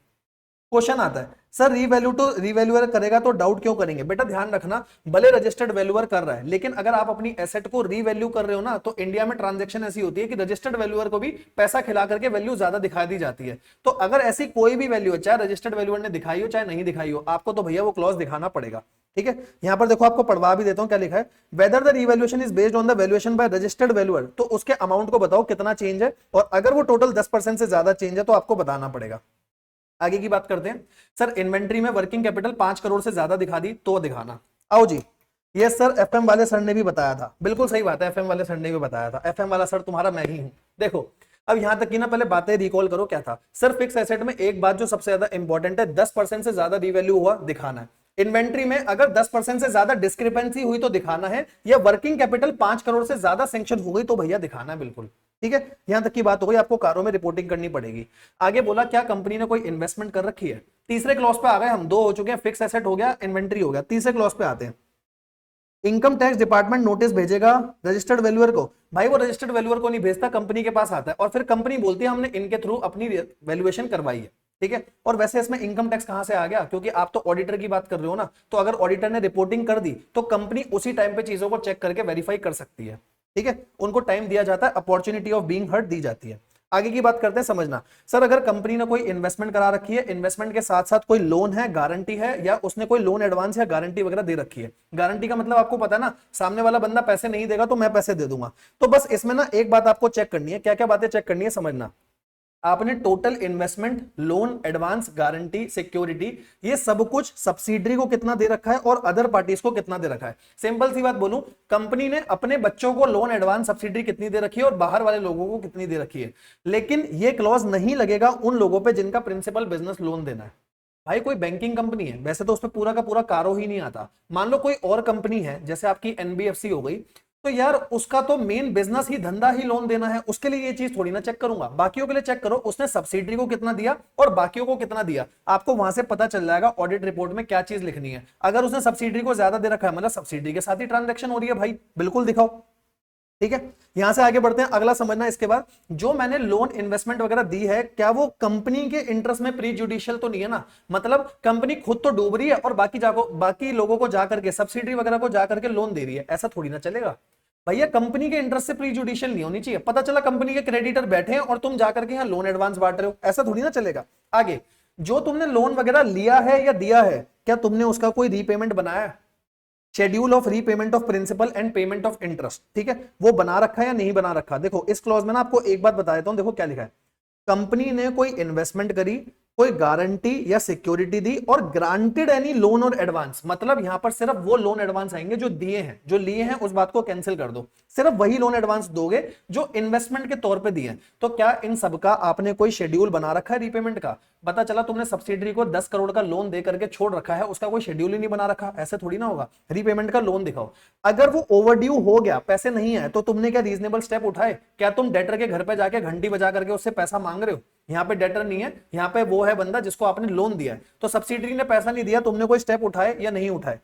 क्वेश्चन आता है सर रीवैल्यूअर करेगा तो डाउट क्यों करेंगे। बेटा ध्यान रखना, भले रजिस्टर्ड वैल्यूअर कर रहा है, लेकिन अगर आप अपनी एसेट को रीवैल्यू कर रहे हो ना, तो इंडिया में ट्रांजैक्शन ऐसी होती है कि रजिस्टर्ड वैल्यूअर को भी पैसा खिला करके वैल्यू ज्यादा दिखा दी जाती है। तो अगर ऐसी कोई भी वैल्यू है, चाहे रजिस्टर्ड वैल्यूअर ने दिखाई हो चाहे नहीं दिखाई हो, आपको तो भैया वो क्लॉज दिखाना पड़ेगा। ठीक है, यहां पर देखो आपको पढ़वा भी देता हूं क्या लिखा है, whether the revaluation is based on the valuation by registered valuer, तो उसके अमाउंट को बताओ कितना चेंज है, और अगर वो टोटल 10% से ज्यादा चेंज है तो आपको बताना पड़ेगा। आगे की बात करते हैं सर, इन्वेंट्री में वर्किंग कैपिटल 5 करोड़ से ज्यादा दिखा दी तो दिखाना। आओ जी, ये सर एफएम वाले सर ने भी बताया था, बिल्कुल सही बात है, एफएम वाले सर ने भी बताया था, एफएम वाला सर तुम्हारा मैं ही हूं। देखो अब यहां तक की ना पहले बातें रिकॉल करो क्या था। सर फिक्स एसेट में एक बात जो सबसे ज्यादा इंपॉर्टेंट है, 10% से ज्यादा रीवैल्यू हुआ दिखाना है। इन्वेंट्री में अगर 10% से ज्यादा डिस्क्रिपेंसी हुई तो दिखाना है, या वर्किंग कैपिटल 5 करोड़ से ज्यादा सैंक्शन हो गई तो भैया दिखाना है बिल्कुल। ठीक है, यहां तक की बात हो गई, आपको कारों में रिपोर्टिंग करनी पड़ेगी। आगे बोला क्या कंपनी ने कोई इन्वेस्टमेंट कर रखी है। तीसरे क्लॉज पे आ गए हम, दो हो चुके हैं, फिक्स एसेट हो गया, इन्वेंट्री हो गया। तीसरे क्लॉज पे आते हैं, इनकम टैक्स डिपार्टमेंट नोटिस भेजेगा रजिस्टर्ड वैल्यूअर को। भाई वो रजिस्टर्ड वैल्यूअर को नहीं भेजता, कंपनी के पास आता है, और फिर कंपनी बोलती है हमने इनके थ्रू अपनी वैल्यूएशन करवाई है। ठीक है। और वैसे इसमें इनकम टैक्स कहां से आ गया, क्योंकि आप तो ऑडिटर की बात कर रहे हो ना, तो अगर ऑडिटर ने रिपोर्टिंग कर दी तो कंपनी उसी टाइम पे चीजों को चेक करके वेरीफाई कर सकती है, ठीक है। उनको टाइम दिया जाता है, अपॉर्चुनिटी ऑफ बीइंग हर्ड दी जाती है। आगे की बात करते हैं, समझना सर, अगर कंपनी ने कोई इन्वेस्टमेंट करा रखी है, इन्वेस्टमेंट के साथ साथ कोई लोन है, गारंटी है, या उसने कोई लोन एडवांस या गारंटी वगैरह दे रखी है। गारंटी का मतलब आपको पता है ना, सामने वाला बंदा पैसे नहीं देगा तो मैं पैसे दे दूंगा। तो बस इसमें ना एक बात आपको चेक करनी है, क्या क्या बातें चेक करनी है, समझना। आपने total investment, loan, advance, guarantee, security, ये सब कुछ सब्सिडरी को कितना दे रखा है और अदर पार्टीज को कितना दे रखा है। सिंपल सी बात बोलूं, कंपनी ने अपने बच्चों को लोन, एडवांस, सब्सिडरी कितनी दे रखी है और बाहर वाले लोगों को कितनी दे रखी है। लेकिन ये क्लॉज नहीं लगेगा उन लोगों पे जिनका प्रिंसिपल बिजनेस लोन देना है। भाई कोई बैंकिंग कंपनी है, वैसे तो उसमें पूरा का पूरा कारो ही नहीं आता। मान लो कोई और कंपनी है, जैसे आपकी एनबीएफसी हो गई, तो यार उसका तो मेन बिजनेस ही, धंधा ही लोन देना है, उसके लिए ये चीज थोड़ी ना चेक करूंगा। बाकियों के लिए चेक करो, उसने सब्सिडरी को कितना दिया और बाकियों को कितना दिया, आपको वहां से पता चल जाएगा ऑडिट रिपोर्ट में क्या चीज लिखनी है। अगर उसने सब्सिडरी को ज्यादा दे रखा है, मतलब सब्सिडरी के साथ ही ट्रांजेक्शन हो रही है भाई, बिल्कुल दिखाओ, ठीक है। यहां से आगे बढ़ते हैं, अगला समझना इसके बाद, जो मैंने लोन, इन्वेस्टमेंट वगैरह दी है, क्या वो कंपनी के इंटरेस्ट में प्री जुडिशियल तो नहीं है ना। मतलब कंपनी खुद तो डूब रही है और बाकी लोगों को जाकर के, सब्सिडी वगैरह को जाकर के लोन दे रही है, ऐसा थोड़ी ना चलेगा भैया। कंपनी के इंटरेस्ट से प्री जुडिशियल नहीं होनी चाहिए। पता चला कंपनी के क्रेडिटर बैठे हैं और तुम जाकर के यहाँ लोन एडवांस बांट रहे हो, ऐसा थोड़ी ना चलेगा। आगे, जो तुमने लोन वगैरह लिया है या दिया है, क्या तुमने उसका कोई रीपेमेंट बनाया है? Schedule of repayment of principal and payment of interest, ठीक है, वो बना रखा है या नहीं बना रखा। देखो इस क्लॉज में ना आपको एक बात बता देता हूं, देखो क्या लिखा है। कंपनी ने कोई इन्वेस्टमेंट करी, कोई गारंटी या सिक्योरिटी दी और ग्रांटेड एनी लोन और एडवांस, मतलब यहां पर सिर्फ वो लोन एडवांस आएंगे जो दिए हैं, जो लिए हैं उस बात को कैंसिल कर दो, सिर्फ वही लोन एडवांस दोगे जो इन्वेस्टमेंट के तौर पे दिए हैं। तो क्या इन सबका आपने कोई शेड्यूल बना रखा है रीपेमेंट का? पता चला तुमने सब्सिडरी को 10 करोड़ का लोन दे करके छोड़ रखा है, उसका कोई शेड्यूल ही नहीं बना रखा, ऐसे थोड़ी ना होगा। रीपेमेंट का लोन दिखाओ। अगर वो ओवरड्यू हो गया, पैसे नहीं आए, तो तुमने क्या रीजनेबल स्टेप उठाए? क्या तुम डेटर के घर पे जाके घंटी बजा करके उससे पैसा मांग रहे हो? यहाँ पे डेटर नहीं है, यहाँ पे वो है बंदा जिसको आपने लोन दिया है। तो सब्सिडरी ने पैसा नहीं दिया, तुमने कोई स्टेप उठाए या नहीं उठाए?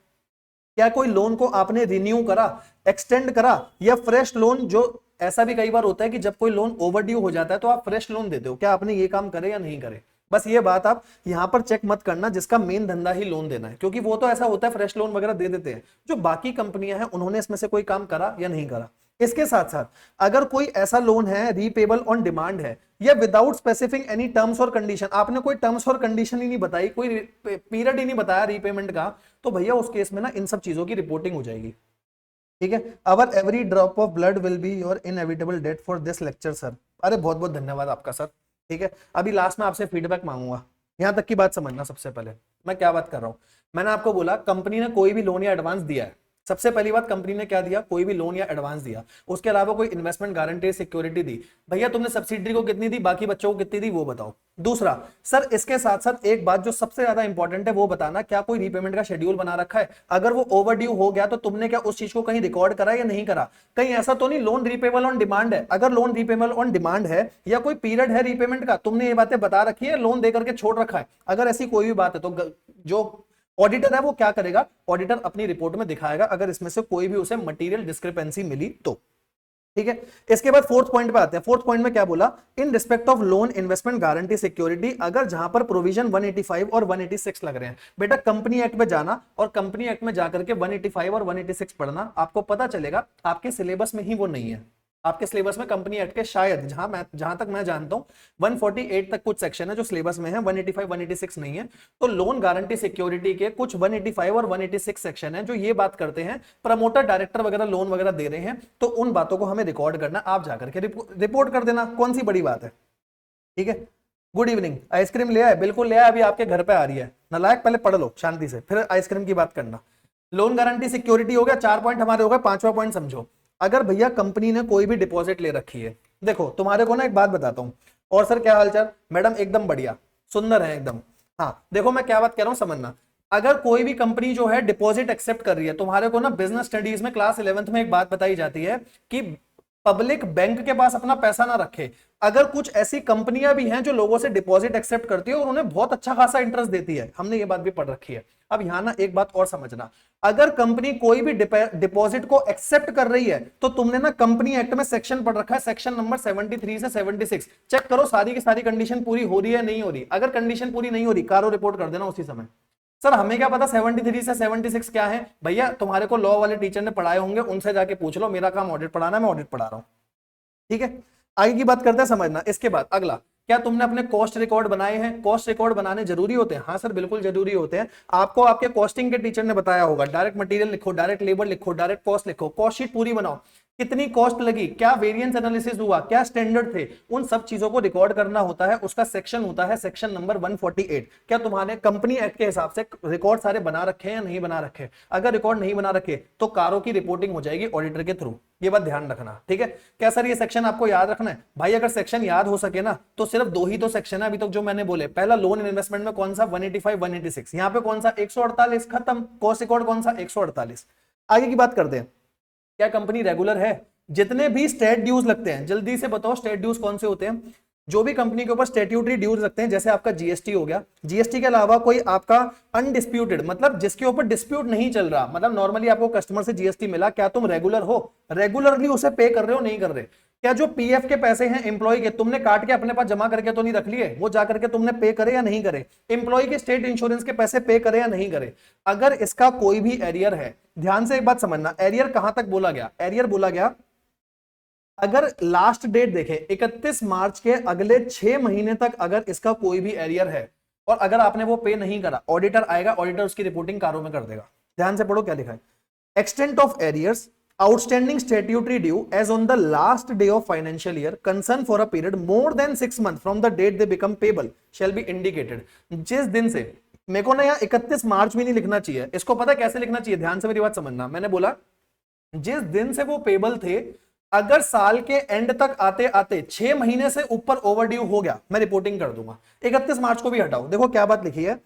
क्या कोई लोन को आपने रिन्यू करा, एक्सटेंड करा, या फ्रेश लोन, जो ऐसा भी कई बार होता है कि जब कोई लोन ओवरड्यू हो जाता है तो आप फ्रेश लोन देते हो, क्या आपने ये काम करे या नहीं करे? बस ये बात आप यहां पर चेक मत करना जिसका मेन धंधा ही लोन देना है, क्योंकि वो तो ऐसा होता है फ्रेश लोन वगैरह दे देते हैं। जो बाकी कंपनियां हैं उन्होंने इसमें से कोई काम करा या नहीं करा। इसके साथ साथ अगर कोई ऐसा लोन है रीपेबल ऑन डिमांड है, या विदाउट स्पेसिफिंग एनी टर्म्स और कंडीशन, आपने कोई टर्म्स और कंडीशन ही नहीं बताई, कोई पीरियड ही नहीं बताया रीपेमेंट का, तो भैया उस केस में ना इन सब चीजों की रिपोर्टिंग हो जाएगी, ठीक है। Our every drop of blood will be your inevitable debt for this lecture sir. अरे बहुत बहुत धन्यवाद आपका सर, ठीक है। अभी लास्ट में आपसे फीडबैक मांगूंगा, यहां तक की बात समझना। सबसे पहले मैं क्या बात कर रहा हूं, मैंने आपको बोला कंपनी ने कोई भी लोन या एडवांस दिया है। सबसे पहली बात, कंपनी ने क्या दिया? कोई भी लोन या एडवांस दिया, उसके अलावा कोई इन्वेस्टमेंट, गारंटी, सिक्योरिटी दी। भैया तुमने सब्सिडी को कितनी दी, बाकी बच्चों को कितनी दी, वो बताओ। दूसरा सर, इसके साथ साथ एक बात जो सबसे ज्यादा इंपॉर्टेंट है वो बताना, क्या कोई रीपेमेंट का शेड्यूल बना रखा है? अगर वो ओवरड्यू हो गया तो तुमने क्या उस चीज को कहीं रिकॉर्ड करा या नहीं करा? कहीं ऐसा तो नहीं लोन रीपेबल ऑन डिमांड है, अगर लोन रीपेबल ऑन डिमांड है या कोई पीरियड है रीपेमेंट का, तुमने ये बातें बता रखी है, लोन दे करके छोड़ रखा है? अगर ऐसी कोई भी बात है तो जो ऑडिटर है वो क्या करेगा? ऑडिटर अपनी रिपोर्ट में दिखाएगा अगर इसमें से कोई भी उसे मटेरियल डिस्क्रिपेंसी मिली तो, ठीक है। इसके बाद फोर्थ पॉइंट पे आते हैं। फोर्थ पॉइंट में क्या बोला? In respect of loan, investment, guarantee, security, अगर जहां पर प्रोविजन 185 और 186 लग रहे हैं, बेटा कंपनी एक्ट में जाना और कंपनी एक्ट में जाकर के 185 और 186 पढ़ना, आपको पता चलेगा आपके सिलेबस में ही वो नहीं है। आपके सिलेबस में कंपनी एक्ट के शायद, जहां तक मैं जानता हूं 148 तक कुछ सेक्शन है जो सिलेबस में है, 185 186 नहीं है। तो लोन, गारंटी, सिक्योरिटी के कुछ 185 और 186 सेक्शन है जो ये बात करते हैं प्रमोटर, डायरेक्टर वगैरह लोन वगैरह दे रहे हैं, तो उन बातों को हमें रिकॉर्ड करना, आप जाकर के रिपोर्ट कर देना, कौन सी बड़ी बात है, ठीक है। गुड इवनिंग, आइसक्रीम ले आए? बिल्कुल ले आए, अभी आपके घर पे आ रही है। नालायक, पहले पढ़ लो शांति से, फिर आइसक्रीम की बात करना। लोन, गारंटी, सिक्योरिटी हो गया, 4 पॉइंट हमारे हो गए। 5वां पॉइंट समझो। अगर भैया कंपनी ने कोई भी डिपॉजिट ले रखी है, देखो तुम्हारे को ना एक बात बताता हूं। और सर क्या हालचाल? मैडम एकदम बढ़िया, सुंदर है एकदम। हाँ देखो मैं क्या बात कह रहा हूं, समझना। अगर कोई भी कंपनी जो है डिपॉजिट एक्सेप्ट कर रही है, तुम्हारे को ना बिजनेस स्टडीज में क्लास 11th में एक बात बताई जाती है कि पब्लिक बैंक के पास अपना पैसा ना रखे। अगर कुछ ऐसी कंपनियां भी हैं जो लोगों से डिपॉजिट एक्सेप्ट करती है और उन्हें बहुत अच्छा खासा इंटरेस्ट देती है, हमने ये बात भी पढ़ रखी है। अब यहां ना एक बात और समझना, अगर कंपनी कोई भी डिपॉजिट को एक्सेप्ट कर रही है तो तुमने ना कंपनी एक्ट में सेक्शन पढ़ रखा है, सेक्शन नंबर 73 से 76, चेक करो सारी की सारी कंडीशन पूरी हो रही है नहीं हो रही। अगर कंडीशन पूरी नहीं हो रही, कारो रिपोर्ट कर देना उसी समय। सर हमें क्या पता 73 से 76 क्या है, भैया तुम्हारे को लॉ वाले टीचर ने पढ़ाए होंगे, उनसे जाके पूछ लो, मेरा काम ऑडिट पढ़ाना है, मैं ऑडिट पढ़ा रहा हूं। ठीक है, आगे की बात करते हैं, समझना। इसके बाद अगला, क्या तुमने अपने कॉस्ट रिकॉर्ड बनाए हैं? कॉस्ट रिकॉर्ड बनाने जरूरी होते हैं? हाँ सर बिल्कुल जरूरी होते हैं। आपको आपके कॉस्टिंग के टीचर ने बताया होगा, डायरेक्ट मटेरियल लिखो, डायरेक्ट लेबर लिखो, डायरेक्ट कॉस्ट लिखो, कॉस्ट शीट पूरी बनाओ, कितनी कॉस्ट लगी, क्या वेरिएंस एनालिसिस हुआ, क्या स्टैंडर्ड थे, उन सब चीजों को रिकॉर्ड करना होता है। उसका सेक्शन होता है सेक्शन नंबर 148। क्या तुम्हारे कंपनी एक्ट के हिसाब से रिकॉर्ड सारे बना रखे हैं या नहीं बना रखे? अगर रिकॉर्ड नहीं बना रखे तो कारों की रिपोर्टिंग हो जाएगी ऑडिटर के थ्रू, ये बात ध्यान रखना। ठीक है, क्या सर ये सेक्शन आपको याद रखना है? भाई अगर सेक्शन याद हो सके ना तो सिर्फ दो ही तो सेक्शन है अभी तक जो मैंने बोले। पहला लोन इन्वेस्टमेंट में कौन सा 185 186, यहाँ पे कौन सा 148, खत्म। कॉस्ट रिकॉर्ड कौन सा 148। आगे की बात करते हैं, क्या कंपनी रेगुलर है? जितने भी स्टेट ड्यूज लगते हैं, जल्दी से बताओ स्टेट ड्यूज कौन से होते हैं? जो भी कंपनी के ऊपर स्टैट्यूटरी ड्यूज लगते हैं, जैसे आपका जीएसटी हो गया, जीएसटी के अलावा कोई आपका अनडिस्प्यूटेड, मतलब जिसके ऊपर डिस्प्यूट नहीं चल रहा, मतलब नॉर्मली आपको कस्टमर से जीएसटी मिला, क्या तुम रेगुलर हो? रेगुलरली उसे पे कर रहे हो नहीं कर रहे? क्या जो पीएफ के पैसे हैं एम्प्लॉय के, तुमने काट के अपने पास जमा करके तो नहीं रख लिए, वो जाकर के तुमने पे करे या नहीं करे? एम्प्लॉय के स्टेट इंश्योरेंस के पैसे पे करे या नहीं करे? अगर इसका कोई भी एरियर है, ध्यान से एक बात समझना, एरियर कहां तक बोला गया? एरियर बोला गया अगर लास्ट डेट देखें 31 मार्च के अगले 6 महीने तक अगर इसका कोई भी एरियर है और अगर आपने वो पे नहीं करा, ऑडिटर आएगा, ऑडिटर उसकी रिपोर्टिंग कारों में कर देगा। ध्यान से पढ़ो क्या लिखा है, extent of arrears outstanding statutory due as on the last day of financial year concerned for a period more than 6 months from the date they become payable shall be indicated। जिस दिन से, मेरे को ना यहाँ 31 मार्च भी नहीं लिखना चाहिए, इसको पता कैसे लिखना चाहिए? ध्यान से मेरी बात समझना, मैंने बोला जिस दिन से वो पेबल थे, अगर साल के एंड तक आते आते 6 महीने से ऊपर ओवरड्यू हो गया, मैं रिपोर्टिंग कर दूंगा। 31 मार्च को भी हटाओ, देखो क्या बात लिखी है,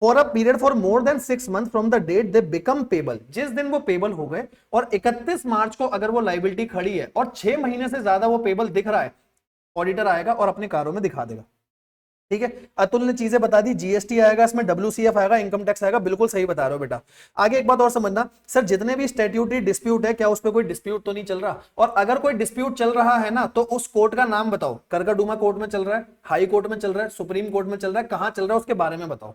for a period for more than 6 month from the date they become payable. जिस दिन वो पेबल हो गए और 31 मार्च को अगर वो लाइबिलिटी खड़ी है और 6 महीने से ज्यादा वो पेबल दिख रहा है, ऑडिटर आएगा और अपने कारों में दिखा देगा। ठीक है, अतुल ने चीजें बता दी, जीएसटी आएगा इसमें, डब्ल्यूसीएफ आएगा, इनकम टैक्स आएगा, बिल्कुल सही बता रहे हो बेटा। आगे एक बात और समझना, सर जितने भी स्टैट्यूटरी डिस्प्यूट है, क्या उस पर कोई डिस्प्यूट तो नहीं चल रहा? और अगर कोई डिस्प्यूट चल रहा है ना तो उस कोर्ट का नाम बताओ, करकाडूमा कोर्ट में चल रहा है, हाई कोर्ट में चल रहा है, सुप्रीम कोर्ट में चल रहा है, कहां चल रहा है उसके बारे में बताओ।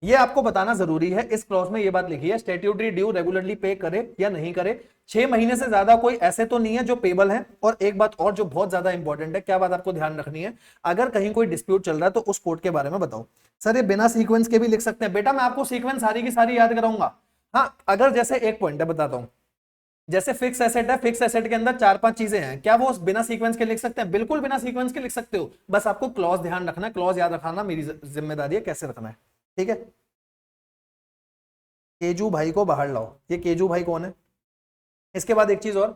ये आपको बताना जरूरी है। इस क्लॉज में ये बात लिखी है, स्टैट्यूटरी ड्यू रेगुलरली पे करे या नहीं करे, 6 महीने से ज्यादा कोई ऐसे तो नहीं है जो पेबल है। और एक बात और जो बहुत ज्यादा इंपॉर्टेंट है, क्या बात आपको ध्यान रखनी है, अगर कहीं कोई डिस्प्यूट चल रहा है तो उस कोर्ट के बारे में बताओ। सर ये बिना सीक्वेंस के भी लिख सकते हैं बेटा, मैं आपको सीक्वेंस सारी की सारी याद कराऊंगा। हाँ, अगर जैसे एक पॉइंट है बताता हूं, जैसे फिक्स एसेट है, फिक्स एसेट के अंदर 4-5 चीजें हैं, क्या वो बिना सीक्वेंस के लिख सकते हैं? बिल्कुल बिना सीक्वेंस के लिख सकते हो, बस आपको क्लॉज ध्यान रखना है, क्लॉज याद रखना मेरी जिम्मेदारी है, कैसे रखना है। ठीक है, केजू भाई को बाहर लाओ। ये केजू भाई कौन है? इसके बाद एक चीज और,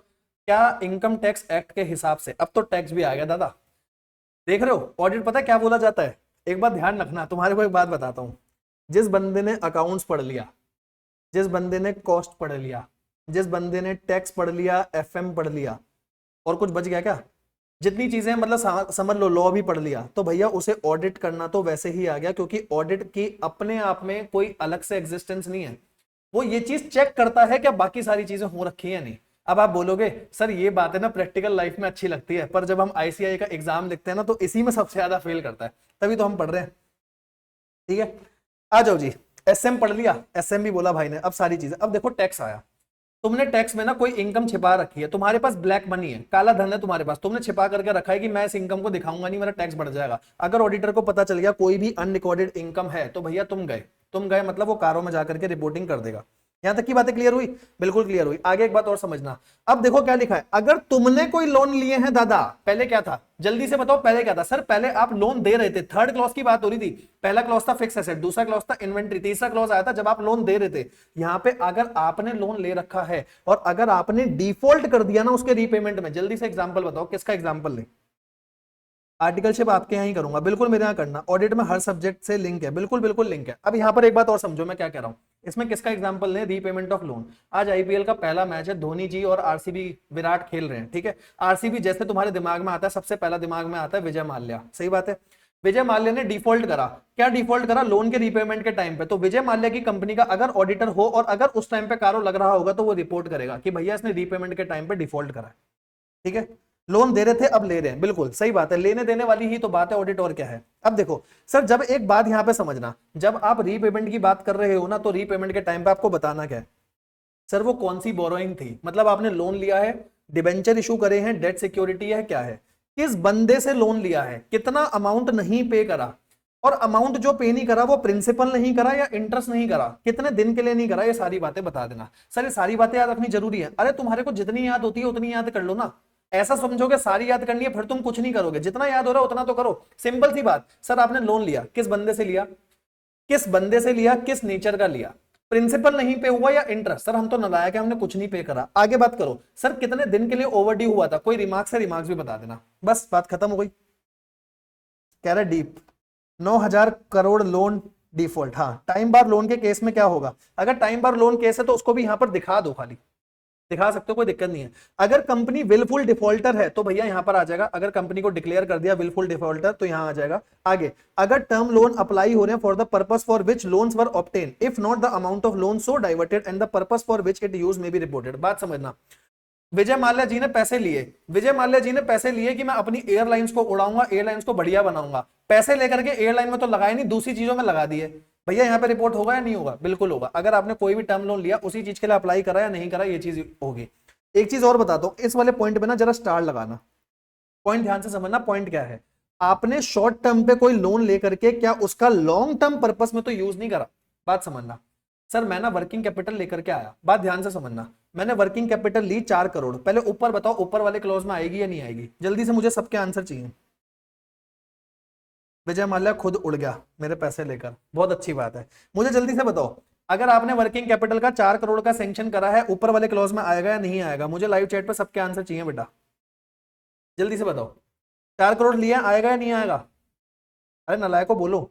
क्या इनकम टैक्स एक्ट के हिसाब से, अब तो टैक्स भी आ गया दादा, देख रहे हो ऑडिट पता है क्या बोला जाता है? एक बात ध्यान रखना, तुम्हारे को एक बात बताता हूं, जिस बंदे ने अकाउंट्स पढ़ लिया, जिस बंदे ने कॉस्ट पढ़ लिया, जिस बंदे ने टैक्स पढ़ लिया, एफएम पढ़ लिया, और कुछ बच गया क्या? जितनी चीजें मतलब समझ लो, लॉ भी पढ़ लिया, तो भैया उसे ऑडिट करना तो वैसे ही आ गया, क्योंकि ऑडिट की अपने आप में कोई अलग से एग्जिस्टेंस नहीं है। वो ये चीज चेक करता है क्या बाकी सारी चीजें हो रखी है या नहीं। अब आप बोलोगे सर ये बात है ना प्रैक्टिकल लाइफ में अच्छी लगती है, पर जब हम आईसीआई का एग्जाम लिखते हैं ना तो इसी में सबसे ज्यादा फेल करता है, तभी तो हम पढ़ रहे हैं। ठीक है, आ जाओ जी, एसएम पढ़ लिया, एसएम भी बोला भाई ने, अब सारी चीजें। अब देखो टैक्स आया, तुमने टैक्स में ना कोई इनकम छिपा रखी है, तुम्हारे पास ब्लैक मनी है, काला धन है तुम्हारे पास, तुमने छिपा करके रखा है कि मैं इस इनकम को दिखाऊंगा नहीं, मेरा टैक्स बढ़ जाएगा। अगर ऑडिटर को पता चल गया कोई भी अनरिकॉर्डेड इनकम है तो भैया तुम गए मतलब वो कारों में जाकर के रिपोर्टिंग कर देगा। यहां तक की बातें क्लियर हुई? बिल्कुल क्लियर हुई। आगे एक बात और समझना, अब देखो क्या लिखा है, अगर तुमने कोई लोन लिए हैं दादा, पहले क्या था जल्दी से बताओ, पहले क्या था? सर पहले आप लोन दे रहे थे, थर्ड क्लॉज की बात हो रही थी, पहला क्लॉज था फिक्स एसेट, दूसरा क्लॉज था इन्वेंट्री, तीसरा क्लॉज आया था जब आप लोन दे रहे थे। यहां पे अगर आपने लोन ले रखा है और अगर आपने डिफॉल्ट कर दिया ना उसके रीपेमेंट में, जल्दी से एग्जांपल बताओ, किसका एग्जांपल ले? आर्टिकलशिप आपके यहां ही करूंगा, बिल्कुल मेरे यहां करना, ऑडिट में हर सब्जेक्ट से लिंक है, बिल्कुल बिल्कुल लिंक है। अब यहां पर एक बात और समझो मैं क्या कह रहा हूं, इसमें किसका एग्जांपल लें? Repayment of loan. आज आईपीएल का पहला मैच है, धोनी जी और आरसीबी विराट खेल रहे हैं, ठीक है। आरसीबी जैसे तुम्हारे दिमाग में आता है, सबसे पहला दिमाग में आता है विजय माल्या, सही बात है। विजय माल्या ने डिफॉल्ट करा, क्या डिफॉल्ट करा? लोन के रीपेमेंट के टाइम पे। तो विजय माल्या की कंपनी का अगर ऑडिटर हो और अगर उस टाइम पे कारो लग रहा होगा तो वो रिपोर्ट करेगा कि भैया इसने रीपेमेंट के टाइम पे डिफॉल्ट करा है, ठीक है। लोन दे रहे थे, अब ले रहे हैं, बिल्कुल सही बात है, लेने देने वाली ही तो बात है, ऑडिट और क्या है। अब देखो सर, जब एक बात यहां पे समझना, जब आप रीपेमेंट की बात कर रहे हो ना, तो रीपेमेंट के टाइम पे आपको बताना क्या है सर, वो कौन सी बोरोइंग थी, मतलब आपने लोन लिया है, डिबेंचर इशू करे हैं, डेट सिक्योरिटी है, क्या है, किस बंदे से लोन लिया है, कितना अमाउंट नहीं पे करा, और अमाउंट जो पे नहीं करा वो प्रिंसिपल नहीं करा या इंटरेस्ट नहीं करा, कितने दिन के लिए नहीं करा, ये सारी बातें बता देना। सर ये सारी बातें याद रखनी जरूरी है। अरे तुम्हारे को जितनी याद होती है उतनी याद कर लो ना, ऐसा समझोगे सारी याद करनी है फिर तुम कुछ नहीं करोगे, जितना याद हो रहा है उतना तो करो। सिंपल सी बात, सर आपने लोन लिया, किस बंदे से लिया, किस बंदे से लिया, किस नेचर का लिया, प्रिंसिपल नहीं पे हुआ या इंटरेस्ट, सर हम तो नालायक है, हमने कुछ नहीं पे करा। आगे बात करो, सर कितने दिन के लिए ओवरड्यू हुआ था, कोई रिमार्क्स है, रिमार्क्स भी बता देना, बस बात खत्म हो गई। कह रहा डीप 9,000 करोड़ लोन डिफॉल्ट। हाँ, टाइम बार लोन के केस में क्या होगा, अगर टाइम बार लोन केस है तो उसको भी यहां पर दिखा दो, खाली दिखा सकते हो, कोई दिक्कत नहीं है। अगर कंपनी विलफुल डिफॉल्टर है तो भैया यहां पर आ जाएगा, अगर कंपनी को डिक्लेयर कर दिया विलफुल डिफॉल्टर तो यहां आ जाएगा। आगे, अगर टर्म लोन अप्लाई हो रहे हैं for the purpose for which loans were obtain, if not the amount of loan so diverted and the purpose for which it use may be reported. बात समझना, विजय माल्या जी ने पैसे लिए, विजय माल्या जी ने पैसे लिए कि मैं अपनी एयरलाइंस को उड़ाऊंगा, एयरलाइंस को बढ़िया बनाऊंगा, पैसे लेकर के एयरलाइन में तो लगाए नहीं, दूसरी चीजों में लगा दिए, भैया यहाँ पे रिपोर्ट होगा या नहीं होगा? बिल्कुल होगा। अगर आपने कोई भी टर्म लोन लिया उसी चीज के लिए अप्लाई करा या नहीं करा, ये चीज होगी। एक चीज और बताता हूं, इस वाले पॉइंट पे ना जरा स्टार लगाना, पॉइंट ध्यान से समझना, पॉइंट क्या है, आपने शॉर्ट टर्म पे कोई लोन लेकर के क्या उसका लॉन्ग टर्म पर्पस में तो यूज नहीं करा। बात समझना, सर मैं ना वर्किंग कैपिटल लेकर के आया, बात ध्यान से समझना, मैंने वर्किंग कैपिटल ली 4 करोड़, पहले ऊपर बताओ ऊपर वाले क्लॉज में आएगी या नहीं आएगी, जल्दी से मुझे सबके आंसर चाहिए। विजय माल्या खुद उड़ गया मेरे पैसे लेकर, बहुत अच्छी बात है, मुझे जल्दी से बताओ, अगर आपने वर्किंग कैपिटल का 4 करोड़ का सैंक्शन करा है, ऊपर वाले क्लॉज में आएगा या नहीं आएगा? मुझे लाइव चैट पे सबके आंसर चाहिए बेटा, जल्दी से बताओ। 4 करोड़ लिया, आएगा या नहीं आएगा? अरे नालायक को बोलो,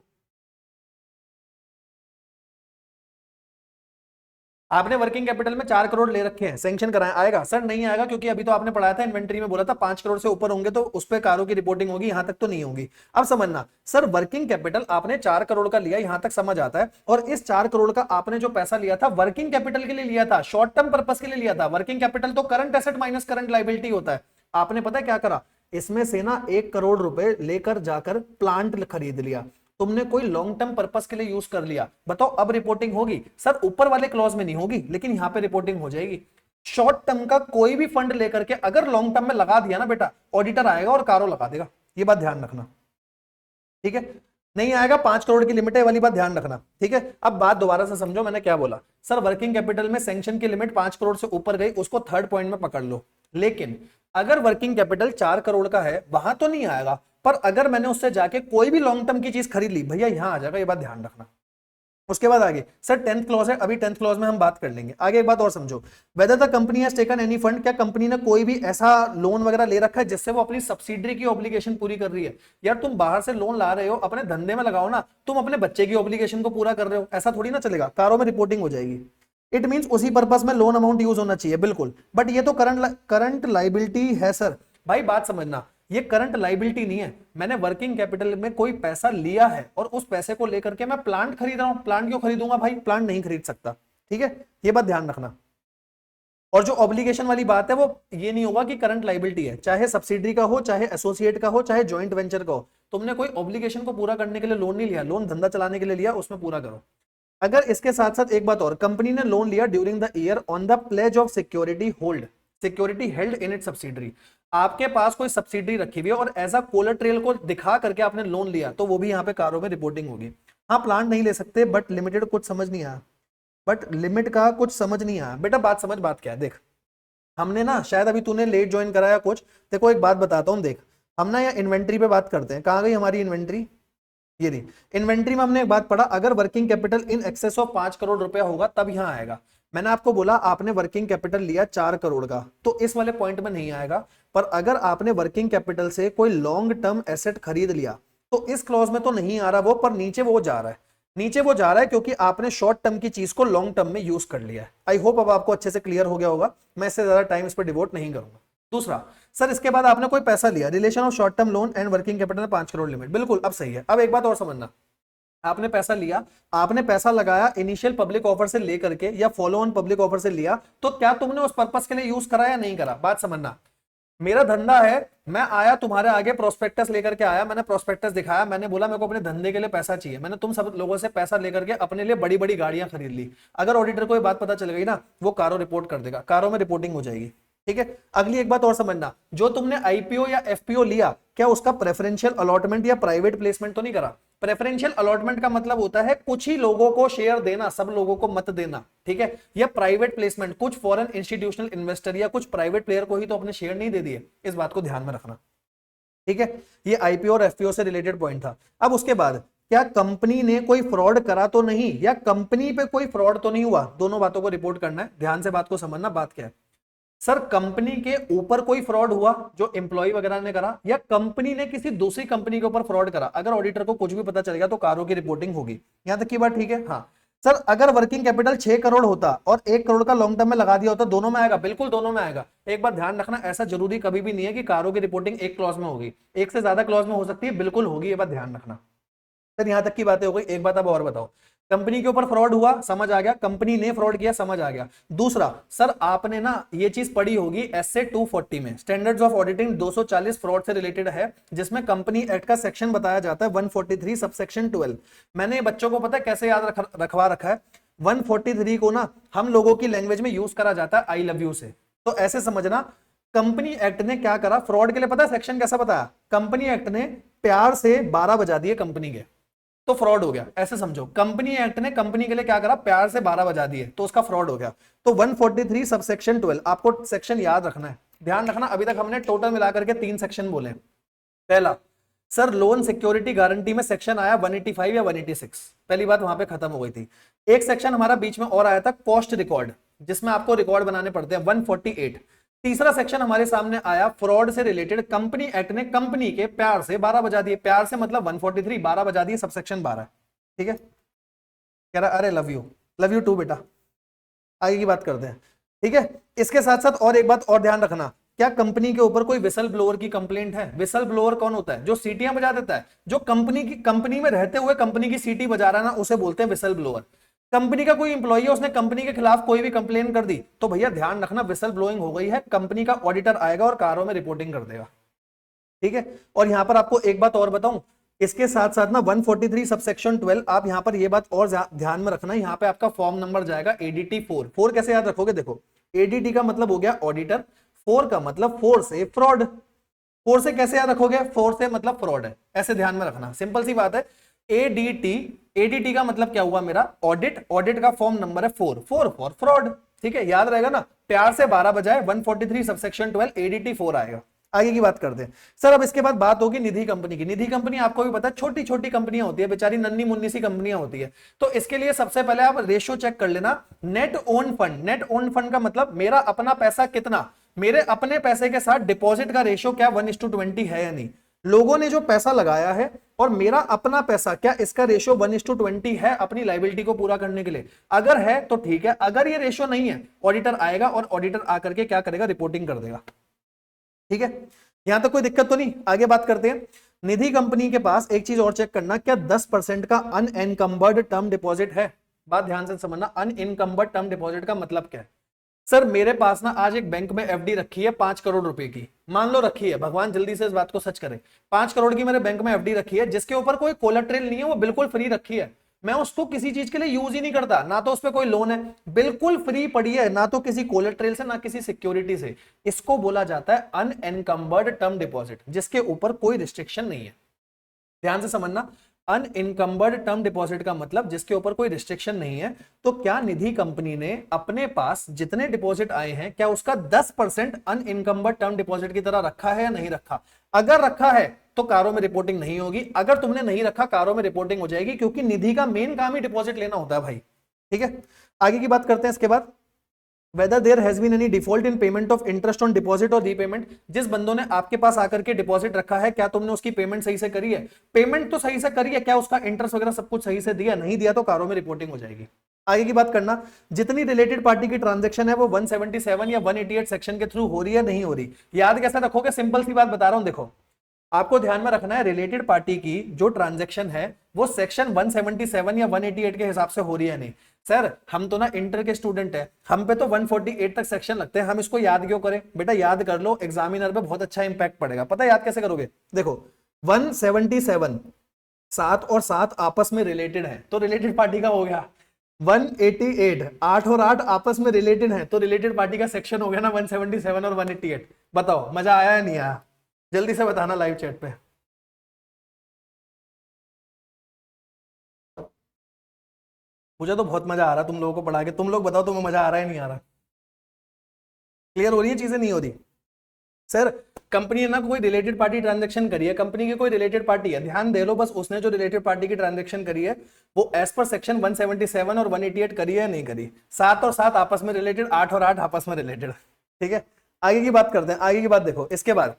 आपने वर्किंग कैपिटल में 4 करोड़ ले रखे हैं, सैंक्शन कराए, आएगा? सर नहीं आएगा, क्योंकि अभी तो आपने पढ़ाया था इन्वेंट्री में, बोला था 5 करोड़ से ऊपर होंगे तो उस पर कारों की रिपोर्टिंग होगी, यहां तक तो नहीं होगी। अब समझना सर, वर्किंग कैपिटल आपने 4 करोड़ का लिया, यहां तक समझ आता है, और इस 4 करोड़ का आपने जो पैसा लिया था वर्किंग कैपिटल के लिए लिया था, शॉर्ट टर्म पर्पस के लिए लिया था। वर्किंग कैपिटल तो current asset minus current liability होता है। आपने पता है क्या करा, इसमें से ना 1 करोड़ रुपए लेकर जाकर प्लांट खरीद लिया, तुमने कोई लॉन्ग टर्म पर्पस के लिए यूज कर लिया, बताओ अब रिपोर्टिंग होगी? सर ऊपर वाले क्लॉज में नहीं होगी, लेकिन यहां पे रिपोर्टिंग हो जाएगी। शॉर्ट टर्म का कोई भी फंड लेकर के अगर लॉन्ग टर्म में लगा दिया ना बेटा, ऑडिटर आएगा और कारो लगा देगा, ये बात ध्यान रखना, ठीक है। नहीं आएगा, 5 करोड़ की लिमिट है, वाली बात ध्यान रखना, ठीक है। अब बात दोबारा से समझो मैंने क्या बोला, सर वर्किंग कैपिटल में सैंक्शन की लिमिट 5 करोड़ से ऊपर गई, उसको थर्ड पॉइंट में पकड़ लो, लेकिन अगर वर्किंग कैपिटल 4 करोड़ का है वहां तो नहीं आएगा, पर अगर मैंने उससे जाके कोई भी लॉन्ग टर्म की चीज खरीद ली, भैया यहां आ जाएगा, ये बात ध्यान रखना। उसके बाद आगे, सर 10th क्लॉज है, अभी 10th क्लॉज में हम बात कर लेंगे। आगे एक बात और समझो, whether the company has taken any fund, क्या कंपनी ने कोई भी ऐसा लोन वगैरह ले रखा है जिससे वो अपनी सब्सिडरी की ऑब्लिगेशन पूरी कर रही है? यार तुम बाहर से लोन ला रहे हो, अपने धंधे में लगाओ ना, तुम अपने बच्चे की ऑब्लिगेशन को पूरा कर रहे हो, ऐसा थोड़ी ना चलेगा, कारों में रिपोर्टिंग हो जाएगी। इट मींस उसी पर्पस में लोन अमाउंट यूज होना चाहिए, बिल्कुल, बट ये तो करंट लाइबिलिटी है सर। भाई बात समझना, ये करंट लाइबिलिटी नहीं है, मैंने वर्किंग कैपिटल में कोई पैसा लिया है और उस पैसे को लेकर के मैं प्लांट खरीद रहा हूं, प्लांट क्यों खरीदूंगा भाई? प्लांट नहीं खरीद सकता, ठीक है, ये बात ध्यान रखना। और जो ऑब्लिगेशन वाली बात है वो ये नहीं होगा कि करंट लाइबिलिटी है, चाहे सब्सिडरी का हो, चाहे एसोसिएट का हो, चाहे ज्वाइंट वेंचर का हो, तुमने कोई ऑब्लिगेशन को पूरा करने के लिए लोन नहीं लिया, लोन धंधा चलाने के लिए लिया, उसमें पूरा करो। अगर इसके साथ साथ एक बात और, कंपनी ने लोन लिया during the year on the pledge of security hold, security held in it subsidiary, आपके पास कोई सब्सिडरी रखी हुई है और एज अ कोलेटरल को दिखा करके आपने लोन लिया, तो वो भी यहाँ पे कारों में रिपोर्टिंग होगी। हाँ प्लांट नहीं ले सकते, बट लिमिटेड कुछ समझ नहीं आया, बट लिमिट का कुछ समझ नहीं आया बेटा। बात समझ, बात क्या है देख, हमने ना शायद अभी तूने लेट ज्वाइन कराया कुछ, देखो एक बात बताता हूँ, देख हम ना यहाँ इन्वेंट्री पे बात करते हैं, कहाँ गई हमारी इन्वेंट्री, ये रही इन्वेंट्री में हमने एक बात पढ़ा, अगर working capital in excess of 5 crore रुपया होगा तब यहां आएगा। मैंने आपको बोला आपने वर्किंग कैपिटल लिया 4 करोड़ का, तो इस वाले पॉइंट में नहीं आएगा, पर अगर आपने वर्किंग कैपिटल से कोई लॉन्ग टर्म एसेट खरीद लिया तो इस क्लॉज में तो नहीं आ रहा वो, पर नीचे वो जा रहा है। नीचे वो जा रहा है क्योंकि आपने शॉर्ट टर्म की चीज को लॉन्ग टर्म में यूज कर लिया है। आई होप अब आपको अच्छे से क्लियर हो गया होगा, मैं इससे ज्यादा टाइम इस पर डिवोट नहीं करूंगा। दूसरा, सर इसके बाद आपने कोई पैसा लिया, relation of short term loan and working capital में 5 करोड़ लिमिट, बिल्कुल अब सही है। अब एक बात और समझना, आपने पैसा लिया, आपने पैसा लगाया इनिशियल पब्लिक ऑफर से लेकर के या फॉलो ऑन पब्लिक ऑफर से लिया, तो क्या तुमने उस पर्पस के लिए यूज करा या नहीं करा? बात समझना, मेरा धंधा है, मैं आया तुम्हारे आगे प्रोस्पेक्टस लेकर के आया, मैंने प्रोस्पेक्टस दिखाया, मैंने बोला मेरे को अपने धंधे के लिए पैसा चाहिए, मैंने तुम सब लोगों से पैसा लेकर के अपने लिए बड़ी बड़ी गाड़ियां खरीद ली। अगर ऑडिटर को ये बात पता चल गई ना, वो कारो रिपोर्ट कर देगा, कारो में रिपोर्टिंग हो जाएगी। ठीक है, अगली एक बात और समझना, जो तुमने आईपीओ या एफपीओ लिया, क्या उसका प्रेफरेंशियल अलॉटमेंट या प्राइवेट प्लेसमेंट तो नहीं करा? प्रेफरेंशियल अलॉटमेंट का मतलब होता है कुछ ही लोगों को शेयर देना, सब लोगों को मत देना। ठीक है, या प्राइवेट प्लेसमेंट, कुछ फॉरेन इंस्टीट्यूशनल इन्वेस्टर या कुछ प्राइवेट प्लेयर को ही तो अपने शेयर नहीं दे दिए, इस बात को ध्यान में रखना। ठीक है, ये आईपीओ और एफपीओ से रिलेटेड पॉइंट था। अब उसके बाद, क्या कंपनी ने कोई फ्रॉड करा तो नहीं, या कंपनी पे कोई फ्रॉड तो नहीं हुआ, दोनों बातों को रिपोर्ट करना है। ध्यान से बात को समझना, बात क्या है। सर कंपनी के ऊपर कोई फ्रॉड हुआ जो एम्प्लॉय वगैरह ने करा, या कंपनी ने किसी दूसरी कंपनी के ऊपर फ्रॉड करा, अगर ऑडिटर को कुछ भी पता चलेगा तो कारों की रिपोर्टिंग होगी। यहां तक की बात ठीक है? हाँ। सर अगर वर्किंग कैपिटल 6 करोड़ होता और 1 करोड़ का लॉन्ग टर्म में लगा दिया होता, दोनों में आएगा? बिल्कुल दोनों में आएगा। एक बात ध्यान रखना, ऐसा जरूरी कभी भी नहीं है कि कारों की रिपोर्टिंग एक क्लॉज में होगी, एक से ज्यादा क्लॉज में हो सकती है, बिल्कुल होगी, ये बात ध्यान रखना। सर यहां तक की बातें हो गई, एक बात अब और बताओ, कंपनी के ऊपर फ्रॉड हुआ, समझ आ गया, कंपनी ने फ्रॉड किया, समझ आ गया। दूसरा, सर आपने ना ये चीज पढ़ी होगी एसए 240 में, स्टैंडर्ड्स ऑफ ऑडिटिंग 240 फ्रॉड से रिलेटेड है, जिसमें कंपनी एक्ट का सेक्शन बताया जाता है 143 सबसेक्शन 12। मैंने बच्चों को पता है कैसे याद रखवा रखा है, 143 को ना हम लोगों की लैंग्वेज में यूज करा जाता है आई लव यू से। तो ऐसे समझना, कंपनी एक्ट ने क्या करा फ्रॉड के लिए, पता है सेक्शन कैसा बताया? कंपनी एक्ट ने प्यार से 12 बजा दिए कंपनी के, तो फ्रॉड हो गया। ऐसे समझो, कंपनी एक्ट ने कंपनी के लिए क्या करा, प्यार से 12 बजा दिए, तो उसका फ्रॉड हो गया। तो 143 सबसेक्शन 12, आपको सेक्शन याद रखना है। ध्यान रखना, अभी तक हमने टोटल मिलाकर के 3 सेक्शन बोले। पहला, सर लोन सिक्योरिटी गारंटी में सेक्शन आया 185 या 186, पहली बात वहां पे खत्म हो गई थी। एक सेक्शन हमारा बीच में और आया था, कॉस्ट रिकॉर्ड, जिसमें आपको रिकॉर्ड बनाने पड़ते हैं, 148। तीसरा सेक्शन हमारे सामने आया फ्रॉड से रिलेटेड, कंपनी एक्ट ने कंपनी के प्यार से 12 बजा दिए, प्यार से मतलब 143, 12 बजा दिए, सबसेक्शन 12। ठीक है, कह रहा अरे लव यू टू बेटा, आगे की बात करते हैं। ठीक है, इसके साथ साथ और एक बात और ध्यान रखना, क्या कंपनी के ऊपर कोई विसल ब्लोअर की कंप्लेंट है? विसल ब्लोअर कौन होता है? जो सीटियां बजा देता है, जो कंपनी में रहते हुए कंपनी की सीटी बजा रहा है ना, उसे बोलते हैं विसल ब्लोअर। कंपनी का कोई इंप्लॉई है, उसने कंपनी के खिलाफ कोई भी कंप्लेन कर दी, तो भैया ध्यान रखना विसल ब्लोइंग हो गई है, कंपनी का ऑडिटर आएगा और कारों में रिपोर्टिंग कर देगा। ठीक है, और यहां पर आपको एक बात और बताऊं, इसके साथ साथ ना 143 सबसेक्शन 12, आप यहां पर ये बात और ध्यान में रखना, यहां पे आपका फॉर्म नंबर जाएगा एडीटी 4। 4 कैसे याद रखोगे? देखो, एडीटी का मतलब हो गया ऑडिटर, 4 का मतलब 4 से फ्रॉड। 4 से कैसे याद रखोगे? 4 से मतलब फ्रॉड है, ऐसे ध्यान में रखना, सिंपल सी बात है। एडीटी, एडीटी का मतलब क्या हुआ मेरा? ऑडिट, ऑडिट का फॉर्म नंबर है 4, 4 फॉर फ्रॉड। ठीक है, याद रहेगा ना, प्यार से 12 बजाए 143 सबसेक्शन 12, एडीटी 4 आएगा। आगे की बात करते हैं सर। अब इसके बाद बात होगी निधि कंपनी की। निधि कंपनी आपको भी पता है छोटी छोटी कंपनियां होती है, बेचारी नन्ही मुन्नी सी कंपनियां होती है। तो इसके लिए सबसे पहले आप रेशियो चेक कर लेना, net own fund. Net own fund का मतलब मेरा अपना पैसा कितना, मेरे अपने पैसे के साथ डिपॉजिट का रेशियो क्या 1:20 है या नहीं। लोगों ने जो पैसा लगाया है और मेरा अपना पैसा, क्या इसका रेशियो 1:20 है अपनी लाइबिलिटी को पूरा करने के लिए? अगर है तो ठीक है, अगर ये रेशियो नहीं है, ऑडिटर आएगा और ऑडिटर आकर के क्या करेगा? रिपोर्टिंग कर देगा। ठीक है, यहां तक कोई दिक्कत तो नहीं? आगे बात करते हैं। निधि कंपनी के पास एक चीज और चेक करना, क्या 10% का अनएनकम्बर्ड टर्म डिपॉजिट है? बात ध्यान से समझना, अनइनकम्बर्ड टर्म डिपॉजिट का मतलब क्या है? सर मेरे पास ना आज एक बैंक में एफडी रखी है 5 करोड़ रुपए की, मान लो रखी है, भगवान जल्दी से इस बात को सच करे, 5 करोड़ की मेरे बैंक में एफडी रखी है, जिसके ऊपर कोई कोलेटरल नहीं है, वो बिल्कुल फ्री रखी है। मैं उसको किसी चीज के लिए यूज ही नहीं करता, ना तो उस पर कोई लोन है, बिल्कुल फ्री पड़ी है, ना तो किसी कोलेटरल से ना किसी सिक्योरिटी से। इसको बोला जाता है अनएनकम्बर्ड टर्म डिपॉजिट, जिसके ऊपर कोई रिस्ट्रिक्शन नहीं है। ध्यान से समझना, अनइनकम्बर्ड टर्म डिपॉजिट का मतलब जिसके ऊपर कोई रिस्ट्रिक्शन नहीं है। तो क्या निधि कंपनी ने अपने पास जितने डिपॉजिट आए हैं, क्या उसका 10% अनइनकम्बर्ड टर्म डिपॉजिट की तरह रखा है या नहीं रखा? अगर रखा है तो कारों में रिपोर्टिंग नहीं होगी, अगर तुमने नहीं रखा कारों में रिपोर्टिंग हो जाएगी, क्योंकि निधि का मेन काम ही डिपॉजिट लेना होता है भाई। ठीक है, आगे की बात करते हैं। इसके बाद whether there has been any default in payment of interest on deposit और रीपेमेंट, जिस बंदों ने आपके पास आकर के डिपॉजिट रखा है, क्या तुमने उसकी पेमेंट सही से करी है? पेमेंट तो सही से करी है, क्या उसका इंटरेस्ट वगैरह सब कुछ सही से दिया? नहीं दिया तो कारों में रिपोर्टिंग हो जाएगी। आगे की बात करना, जितनी रिलेटेड पार्टी की ट्रांजैक्शन है वो 177 या 188 सेक्शन के थ्रू हो रही है, नहीं हो रही? याद कैसे रखोगे? सिंपल सी बात बता रहा हूं, देखो आपको ध्यान में रखना है, रिलेटेड पार्टी की जो ट्रांजैक्शन है वो सेक्शन 177 या 188 के हिसाब से हो रही है नहीं। सर हम तो ना इंटर के स्टूडेंट है, हम पे तो 148 तक सेक्शन लगते हैं, हम इसको याद क्यों करें? बेटा याद कर लो, एग्जामिनर पे बहुत अच्छा इंपैक्ट पड़ेगा। पता है याद कैसे करोगे? देखो 177 7 और 7 आपस में रिलेटेड है तो रिलेटेड पार्टी का हो गया। 188 8 और 8 आपस में रिलेटेड है तो रिलेटेड पार्टी का सेक्शन हो गया ना 177 और 188। बताओ मजा आया या नहीं आया? जल्दी से बताना लाइव चैट पे। मुझे तो बहुत मजा आ रहा तुम लोगों को पढ़ा के, तुम लोग बताओ तुम्हें मजा आ रहा है नहीं आ रहा? क्लियर हो रही है चीजें, नहीं हो रही? सर कंपनी ने ना कोई रिलेटेड पार्टी ट्रांजैक्शन करी है, कंपनी की कोई रिलेटेड पार्टी है, ध्यान दे लो बस, उसने जो रिलेटेड पार्टी की ट्रांजैक्शन करी है वो एज पर सेक्शन 177 और 188 करी है नहीं करी? 7 और 7 आपस में रिलेटेड, 8 और 8 आपस में रिलेटेड। ठीक है, आगे की बात करते हैं। आगे की बात देखो, इसके बाद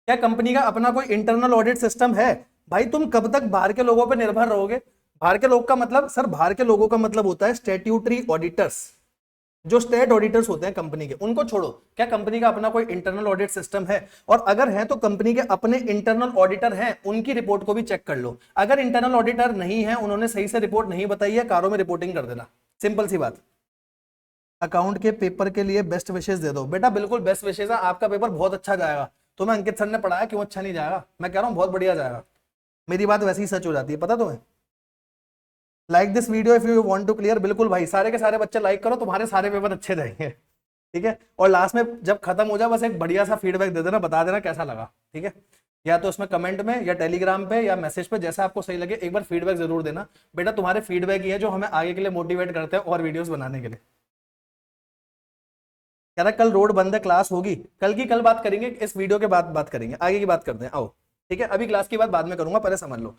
क्या कंपनी का अपना कोई इंटरनल ऑडिट सिस्टम है? भाई तुम कब तक बाहर के लोगों पर निर्भर रहोगे? बाहर के लोग का मतलब, सर बाहर के लोगों का मतलब होता है स्टैट्यूटरी ऑडिटर्स, जो स्टेट ऑडिटर्स होते हैं कंपनी के, उनको छोड़ो। क्या कंपनी का अपना कोई इंटरनल ऑडिट सिस्टम है? और अगर है तो कंपनी के अपने इंटरनल ऑडिटर हैं, उनकी रिपोर्ट को भी चेक कर लो। अगर इंटरनल ऑडिटर नहीं है, उन्होंने सही से रिपोर्ट नहीं बताई है, कारों में रिपोर्टिंग कर देना, सिंपल सी बात। अकाउंट के पेपर के लिए बेस्ट विशेष दे दो। बेटा बिल्कुल बेस्ट विशेष है, आपका पेपर बहुत अच्छा जाएगा। तुम्हें अंकित सर ने पढ़ाया, क्यों अच्छा नहीं जाएगा? मैं कह रहा हूं बहुत बढ़िया जाएगा, मेरी बात वैसे ही सच हो जाती है, पता तुम्हें। Like this video if you want to clear, बिल्कुल भाई, सारे के सारे बच्चे लाइक करो, तुम्हारे सारे पेपर अच्छे जाएंगे। ठीक है, और लास्ट में जब खत्म हो जाए बस एक बढ़िया सा फीडबैक दे देना, बता देना कैसा लगा। ठीक है, या तो उसमें कमेंट में या टेलीग्राम पे या मैसेज पे, जैसा आपको सही लगे, एक बार फीडबैक जरूर देना। बेटा तुम्हारे फीडबैक ही है जो हमें आगे के लिए मोटिवेट करते हैं और वीडियोस बनाने के लिए। कह रहा कल रोड बंद है, क्लास होगी? कल की कल बात करेंगे, इस वीडियो के बाद बात करेंगे, आगे की बात करते हैं, आओ। ठीक है, अभी क्लास की बात बाद में करूंगा, पहले समझ लो।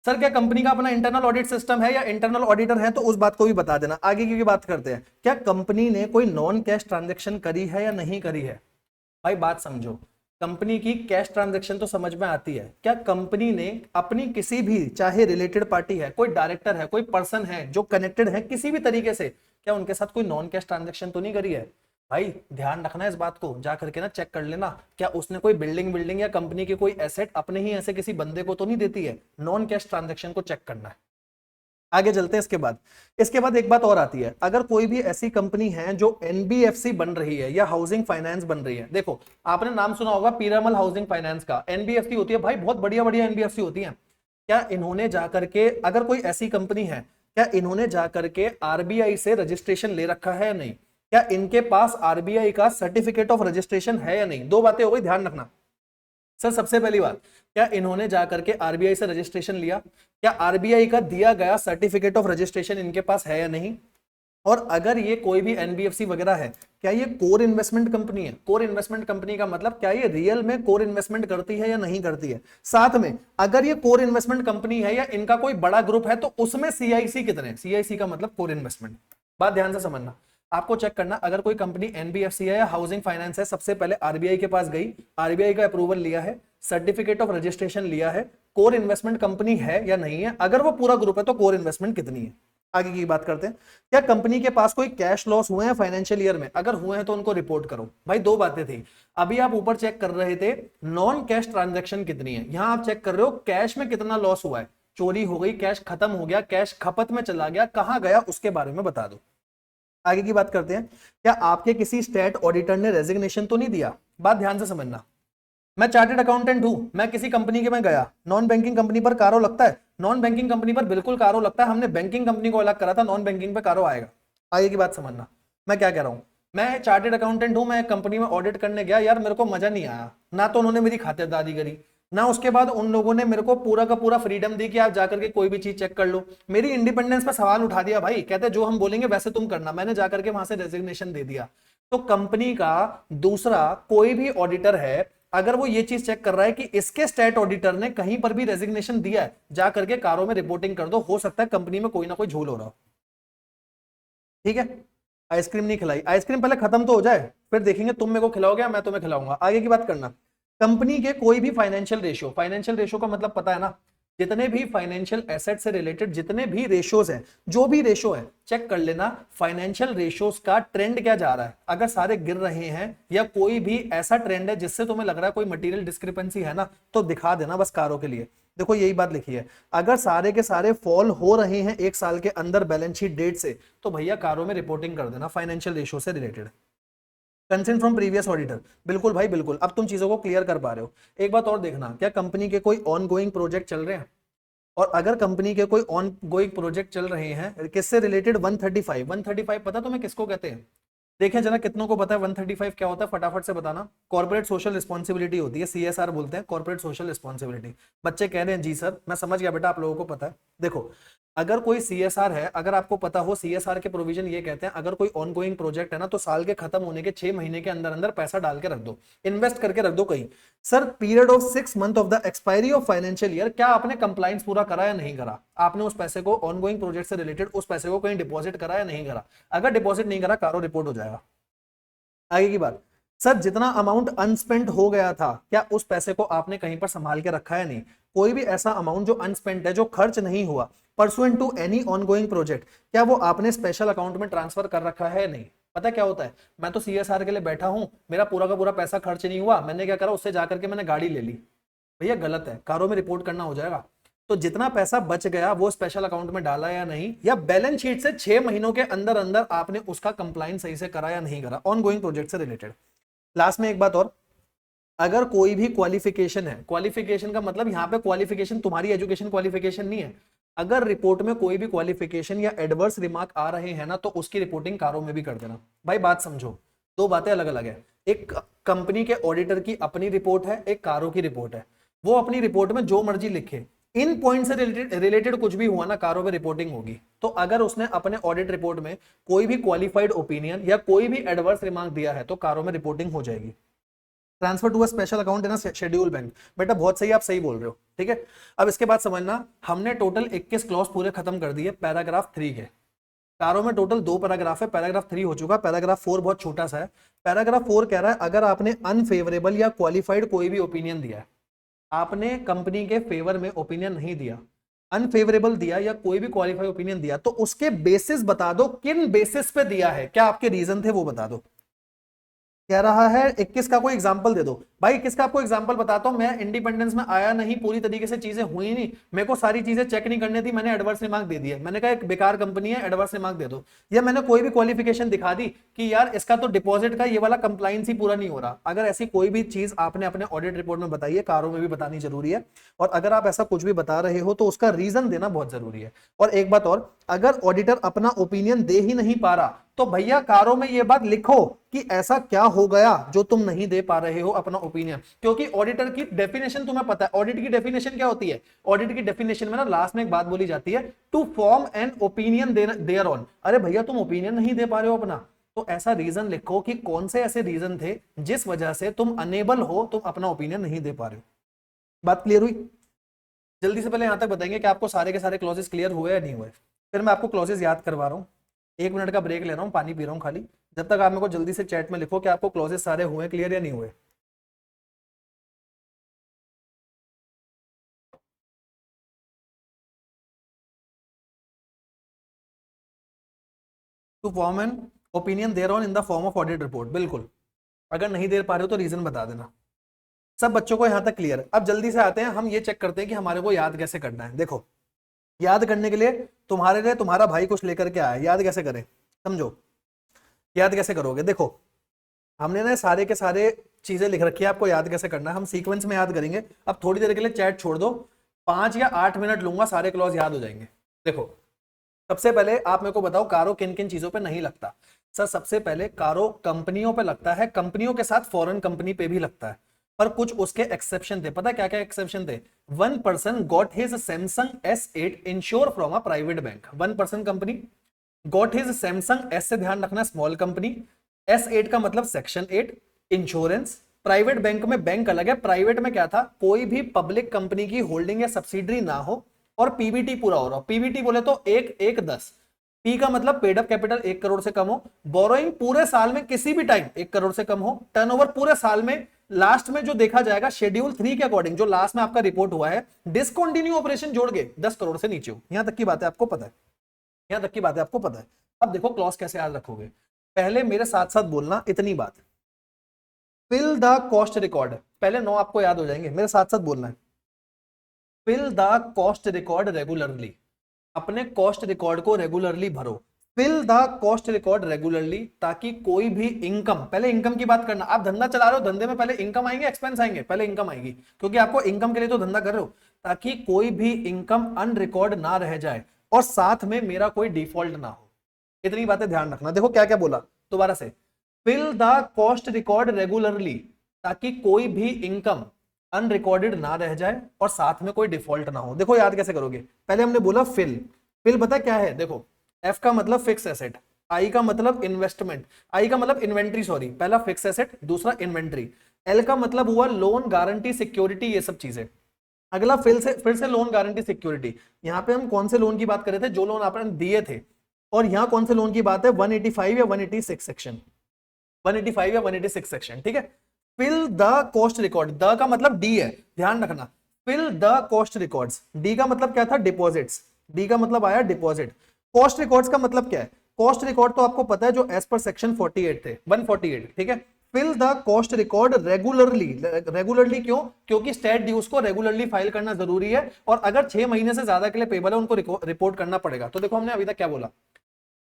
सर क्या कंपनी का अपना इंटरनल ऑडिट सिस्टम है या इंटरनल ऑडिटर है? तो उस बात को भी बता देना। आगे की बात करते हैं, क्या कंपनी ने कोई नॉन कैश ट्रांजैक्शन करी है या नहीं करी है? भाई बात समझो, कंपनी की कैश ट्रांजैक्शन तो समझ में आती है, क्या कंपनी ने अपनी किसी भी, चाहे रिलेटेड पार्टी है, कोई डायरेक्टर है, कोई पर्सन है जो कनेक्टेड है किसी भी तरीके से, क्या उनके साथ कोई नॉन कैश ट्रांजैक्शन तो नहीं करी है? भाई ध्यान रखना इस बात को, जा करके ना चेक कर लेना, क्या उसने कोई बिल्डिंग या कंपनी की कोई एसेट अपने ही ऐसे किसी बंदे को तो नहीं देती है? नॉन कैश ट्रांजैक्शन को चेक करना है। आगे चलते हैं। इसके बाद एक बात और आती है, अगर कोई भी ऐसी कंपनी है जो एनबीएफसी बन रही है या हाउसिंग फाइनेंस बन रही है, देखो आपने नाम सुना होगा पीरामल हाउसिंग फाइनेंस का, एनबीएफसी होती है भाई, बहुत बढ़िया बढ़िया एनबीएफसी होती है। क्या इन्होंने जाकर के, अगर कोई ऐसी कंपनी है, क्या इन्होंने जाकर के आरबीआई से रजिस्ट्रेशन ले रखा है या नहीं? क्या इनके पास आरबीआई का सर्टिफिकेट ऑफ रजिस्ट्रेशन है या नहीं? दो बातें हो गई, ध्यान रखना। सर सबसे पहली बात, क्या इन्होंने जाकर के आरबीआई से रजिस्ट्रेशन लिया? क्या आरबीआई का दिया गया सर्टिफिकेट ऑफ रजिस्ट्रेशन इनके पास है या नहीं? और अगर ये कोई भी एनबीएफसी वगैरह है, क्या ये कोर इन्वेस्टमेंट कंपनी है? कोर इन्वेस्टमेंट कंपनी का मतलब क्या ये रियल में कोर इन्वेस्टमेंट करती है या नहीं करती है? साथ में अगर ये कोर इन्वेस्टमेंट कंपनी है या इनका कोई बड़ा ग्रुप है तो उसमें सीआईसी कितने? सीआईसी का मतलब कोर इन्वेस्टमेंट। बात ध्यान से समझना, आपको चेक करना, अगर कोई कंपनी एनबीएफसी है या हाउसिंग फाइनेंस है, सबसे पहले आरबीआई के पास गई, आरबीआई का अप्रूवल लिया है, सर्टिफिकेट ऑफ रजिस्ट्रेशन लिया है, कोर इन्वेस्टमेंट कंपनी है या नहीं है? अगर वो पूरा ग्रुप है तो कोर इन्वेस्टमेंट कितनी है? आगे की बात करते हैं, क्या कंपनी के पास कोई कैश लॉस हुए हैं फाइनेंशियल ईयर में? अगर हुए हैं तो उनको रिपोर्ट करो। भाई दो बातें थी, अभी आप ऊपर चेक कर रहे थे नॉन कैश ट्रांजैक्शन कितनी है, यहां आप चेक कर रहे हो कैश में कितना लॉस हुआ है, चोरी हो गई, कैश खत्म हो गया, कैश खपत में चला गया, कहां गया उसके बारे में बता दो। आगे की बात करते हैं, क्या आपके किसी स्टेट ऑडिटर ने रेजिग्नेशन तो नहीं दिया? बात ध्यान से समझना, मैं चार्टेड अकाउंटेंट हूं, मैं किसी कंपनी के में गया, नॉन बैंकिंग कंपनी पर कारो लगता है? नॉन बैंकिंग कंपनी पर बिल्कुल कारो लगता है, हमने बैंकिंग कंपनी को अलग करा था, नॉन बैंकिंग पे कारो आएगा। आगे की बात समझना, मैं क्या कह रहा हूं, मैं चार्टेड अकाउंटेंट हूं, मैं कंपनी में ऑडिट करने गया, यार मेरे को मजा नहीं आया, ना तो उन्होंने मेरी खातिरदारी करी, ना उसके बाद उन लोगों ने मेरे को पूरा का पूरा फ्रीडम दी कि आप जाकर के कोई भी चीज चेक कर लो, मेरी इंडिपेंडेंस पर सवाल उठा दिया। भाई कहते जो हम बोलेंगे वैसे तुम करना, मैंने जाकर के वहां से रेजिग्नेशन दे दिया। तो कंपनी का दूसरा कोई भी ऑडिटर है, अगर वो ये चीज चेक कर रहा है कि इसके स्टेट ऑडिटर ने कहीं पर भी रेजिग्नेशन दिया है, जा करके कारों में रिपोर्टिंग कर दो, हो सकता है कंपनी में कोई ना कोई झोल हो रहा हो। ठीक है, आइसक्रीम नहीं खिलाई, आइसक्रीम पहले खत्म तो हो जाए, फिर देखेंगे तुम मेरे को खिलाओगे या मैं तुम्हें खिलाऊंगा, आगे की बात करना। कंपनी के कोई भी फाइनेंशियल रेशियो का मतलब पता है ना, जितने भी फाइनेंशियल एसेट से रिलेटेड जितने भी रेशियोज हैं, जो भी रेशियो है चेक कर लेना, फाइनेंशियल रेशियोज का ट्रेंड क्या जा रहा है। अगर सारे गिर रहे हैं या कोई भी ऐसा ट्रेंड है जिससे तुम्हें लग रहा है कोई मटेरियल डिस्क्रिपेंसी है ना, तो दिखा देना बस कारों के लिए। देखो यही बात लिखी है, अगर सारे के सारे फॉल हो रहे हैं एक साल के अंदर बैलेंस शीट डेट से, तो भैया कारों में रिपोर्टिंग कर देना फाइनेंशियल रेशियो से related. Consent from previous auditor, बिल्कुल भाई बिल्कुल, अब तुम चीजों को क्लियर कर पा रहे हो। एक बात और देखना, क्या कंपनी के कोई ऑन गोइंग प्रोजेक्ट चल रहे हैं, और अगर कंपनी के कोई ऑन गोइंग प्रोजेक्ट चल रहे हैं किससे रिलेटेड, 135 पता तुम्हें किसको कहते हैं, देखें जरा कितनों को पता है 135 क्या होता है, फटाफट से बताना। कॉर्पोरेट सोशल रिस्पॉन्सिबिलिटी होती है, सीएसआर बोलते हैं, कॉर्पोरेट सोशल रिस्पॉन्सिबिलिटी। बच्चे कह रहे हैं जी सर, मैं समझ गया बेटा, आप लोगों को पता है। देखो अगर कोई सीएसआर है, अगर आपको पता हो, सीएसआर के प्रोविजन ये कहते हैं अगर कोई ऑनगोइंग प्रोजेक्ट है ना, तो साल के खत्म होने के 6 महीने के अंदर अंदर पैसा डाल के रख दो, इन्वेस्ट करके रख दो कहीं। Sir period of 6 month of the expiry of financial year, क्या आपने कंप्लाइंस पूरा करा या नहीं करा, आपने उस पैसे को ऑनगोइंग प्रोजेक्ट से रिलेटेड उस पैसे को कहीं डिपॉजिट करा या नहीं करा। अगर डिपॉजिट नहीं करा, कारो रिपोर्ट हो जाएगा। आगे की बात, सर जितना अमाउंट अनस्पेंट हो गया था, क्या उस पैसे को आपने कहीं पर संभाल के रखा है नहीं, कोई भी ऐसा अमाउंट जो अनस्पेंट है, जो खर्च नहीं हुआ pursuant to any ongoing project, क्या वो आपने स्पेशल अकाउंट में ट्रांसफर कर रखा है नहीं। पता क्या होता है, मैं तो सीएसआर के लिए बैठा हूं, मेरा पूरा का पूरा पैसा खर्च नहीं हुआ, मैंने क्या करा, उससे जाकर के मैंने गाड़ी ले ली, भैया गलत है, कारों में रिपोर्ट करना हो जाएगा। तो जितना पैसा बच गया वो स्पेशल अकाउंट में डाला या नहीं, या बैलेंस शीट से 6 महीनों के अंदर अंदर आपने उसका कंप्लायंस सही से करा या नहीं करा, ऑनगोइंग प्रोजेक्ट से रिलेटेड। लास्ट में एक बात और, अगर कोई भी क्वालिफिकेशन है, क्वालिफिकेशन का मतलब यहां पे क्वालिफिकेशन तुम्हारी एजुकेशन क्वालिफिकेशन नहीं है, अगर रिपोर्ट में कोई भी क्वालिफिकेशन या एडवर्स रिमार्क आ रहे हैं ना, तो उसकी रिपोर्टिंग कारों में भी कर देना। भाई बात समझो, दो बातें अलग अलग है, एक कंपनी के ऑडिटर की अपनी रिपोर्ट है, एक कारों की रिपोर्ट है। वो अपनी रिपोर्ट में जो मर्जी लिखे, इन पॉइंट से रिलेटेड कुछ भी हुआ ना, कारों में रिपोर्टिंग होगी। तो अगर उसने अपने ऑडिट रिपोर्ट में कोई भी क्वालिफाइड ओपिनियन या कोई भी एडवर्स रिमार्क दिया है, तो कारों में रिपोर्टिंग हो जाएगी। Transfer to a special account in a schedule bank, बेटा बहुत सही, आप सही बोल रहे हो, ठीक है। अब इसके बाद समझना, हमने टोटल 21 क्लॉज पूरे खत्म कर दिए पैराग्राफ 3 के। कारों में टोटल 2 पैराग्राफ है, पैराग्राफ 3 हो चुका, पैराग्राफ 4 बहुत छोटा सा है। पैराग्राफ 4 कह रहा है अगर आपने अनफेवरेबल या क्वालिफाइड कोई भी ओपिनियन दिया है, आपने कंपनी के फेवर में ओपिनियन नहीं दिया, अनफेवरेबल दिया या कोई भी क्वालिफाइड ओपिनियन दिया, तो उसके बेसिस बता दो, किन बेसिस पे दिया है, क्या आपके रीजन थे वो बता दो। कह रहा है 21 का कोई एग्जांपल दे दो। भाई 21 का आपको एग्जांपल बताता हूं, मैं इंडिपेंडेंस में आया नहीं, पूरी तरीके से चीजें हुई नहीं, मेरे को सारी चीजें चेक नहीं करनी थी, मैंने एडवर्स रिमार्क दे दिया, मैंने कहा एक बेकार कंपनी है, एडवर्स रिमार्क दे दो। या मैंने कोई भी क्वालिफिकेशन दिखा दी कि यार इसका तो डिपॉजिट का ये वाला कंप्लायंस ही पूरा नहीं हो रहा। अगर ऐसी कोई भी चीज आपने अपने ऑडिट रिपोर्ट में बताई है, कारों में भी बतानी जरूरी है, और अगर आप ऐसा कुछ भी बता रहे हो तो उसका रीजन देना बहुत जरूरी है। और एक बात और, अगर ऑडिटर अपना ओपिनियन दे ही नहीं पा रहा, तो भैया कारों में ये बात लिखो कि ऐसा क्या हो गया जो तुम नहीं दे पा रहे हो अपना ओपिनियन। क्योंकि ऑडिटर की डेफिनेशन तुम्हें पता है, ऑडिट की डेफिनेशन क्या होती है, ऑडिट की डेफिनेशन में ना लास्ट में एक बात बोली जाती है, to form an opinion thereon. अरे भैया तुम ओपिनियन नहीं दे पा रहे हो अपना, तो ऐसा रीजन लिखो कि कौन से ऐसे रीजन थे जिस वजह से तुम अनेबल हो, तुम अपना ओपिनियन नहीं दे पा रहे हो। बात क्लियर हुई? जल्दी से पहले यहां तक बताएंगे कि आपको सारे के सारे क्लॉजेस क्लियर हुए या नहीं हुए, फिर मैं आपको क्लॉजेस याद करवा रहा हूं। 1 मिनट का ब्रेक ले रहा हूं, पानी पी रहा हूं खाली, जब तक आप मेरे को जल्दी से चैट में लिखो कि आपको क्लॉजेस सारे हुए क्लियर या नहीं हुए। To form an opinion thereon in the form of audit report, बिल्कुल। अगर नहीं दे पा रहे हो तो रीजन बता देना। सब बच्चों को यहां तक क्लियर। अब जल्दी से आते हैं, हम ये चेक करते हैं कि हमारे को याद कैसे करना है। देखो याद करने के लिए तुम्हारे लिए तुम्हारा भाई कुछ लेकर के आया, याद कैसे करें समझो। याद कैसे करोगे, देखो हमने ना सारे के सारे चीजें लिख रखी है, आपको याद कैसे करना है, हम सीक्वेंस में याद करेंगे। अब थोड़ी देर के लिए चैट छोड़ दो, 5 या 8 मिनट लूंगा, सारे क्लॉज याद हो जाएंगे। देखो सबसे पहले आप मेरे को बताओ, कारो किन किन चीजों पे नहीं लगता। सर सबसे पहले कारो कंपनियों पे लगता है, कंपनियों के साथ फॉरेन कंपनी पे भी लगता है, पर कुछ उसके एक्सेप्शन थे। पता क्या क्या एक्सेप्शन थे? 1 person got his Samsung S8 ensure from a private bank. 1 person company got his Samsung, S से ध्यान रखना, स्मॉल कंपनी, S8 का मतलब सेक्शन 8 इंश्योरेंस। प्राइवेट बैंक में बैंक अलग है, प्राइवेट में क्या था, कोई भी पब्लिक कंपनी की होल्डिंग या सब्सिडरी ना हो और पीबीटी पूरा हो रहा हो। पीबीटी बोले तो 1-1-10, पी का मतलब पेड अप कैपिटल 1 करोड़ से कम हो, बोरोइंग पूरे साल में किसी भी टाइम 1 करोड़ से कम हो, टर्नओवर पूरे साल में लास्ट में जो देखा जाएगा शेड्यूल 3 के अकॉर्डिंग जो लास्ट में आपका रिपोर्ट हुआ है डिसकंटिन्यू ऑपरेशन जोड़ के 10 करोड़ से नीचे हो। यहां तक की बात है आपको पता है, यहां तक की बात है आपको पता है। अब देखो क्लॉज कैसे याद रखोगे, पहले मेरे साथ साथ बोलना इतनी बात, फिल द कॉस्ट रिकॉर्ड, पहले 9 आपको याद हो जाएंगे, मेरे साथ साथ बोलना है, fill the cost record regularly, अपने कॉस्ट रिकॉर्ड को रेगुलरली भरो, fill the cost record regularly, ताकि कोई भी इनकम, पहले इनकम की बात करना, आप धंधा चला रहे हो, धंधे में पहले इनकम आएंगे एक्सपेंस आएंगे, पहले इनकम आएगी, क्योंकि आपको इनकम के लिए तो धंधा कर रहे हो, ताकि कोई भी इनकम अनरिकॉर्ड ना रह जाए और साथ में मेरा कोई डिफॉल्ट ना हो। इतनी बातें ध्यान रखना। देखो क्या क्या बोला दोबारा से, fill the cost record regularly, ताकि कोई भी इनकम अनरिकॉर्डेड ना रह जाए और साथ में कोई डिफॉल्ट ना हो। देखो याद कैसे करोगे, पहले हमने बोला फिल, फिल पता क्या है, देखो एफ का मतलब फिक्स एसेट, आई का मतलब इन्वेस्टमेंट, आई का मतलब इन्वेंट्री, सॉरी, पहला फिक्स एसेट दूसरा इन्वेंट्री, एल का मतलब हुआ लोन गारंटी सिक्योरिटी, ये सब चीजें। अगला फिर से लोन गारंटी सिक्योरिटी, यहां पे हम कौन से लोन की बात कर रहे थे, जो लोन आपने दिए थे, और यहां कौन से लोन की बात है, 185 या 186 सेक्शन, 185 या 186 सेक्शन, ठीक है। Fill the cost record, the का मतलब डी है, ध्यान रखना, fill the cost records, D का मतलब क्या था, डिपॉजिट्स, डी का मतलब आया डिपॉजिट। कॉस्ट रिकॉर्ड्स का मतलब क्या है, कॉस्ट रिकॉर्ड तो आपको पता है जो एज पर सेक्शन 48 थे, 148, ठीक है। Fill the cost record regularly, regularly क्यों, क्योंकि स्टेट ड्यूज को रेगुलरली फाइल करना जरूरी है, और अगर 6 महीने से ज्यादा के लिए पेबल है उनको रिपोर्ट करना पड़ेगा। तो देखो हमने अभी तक क्या बोला,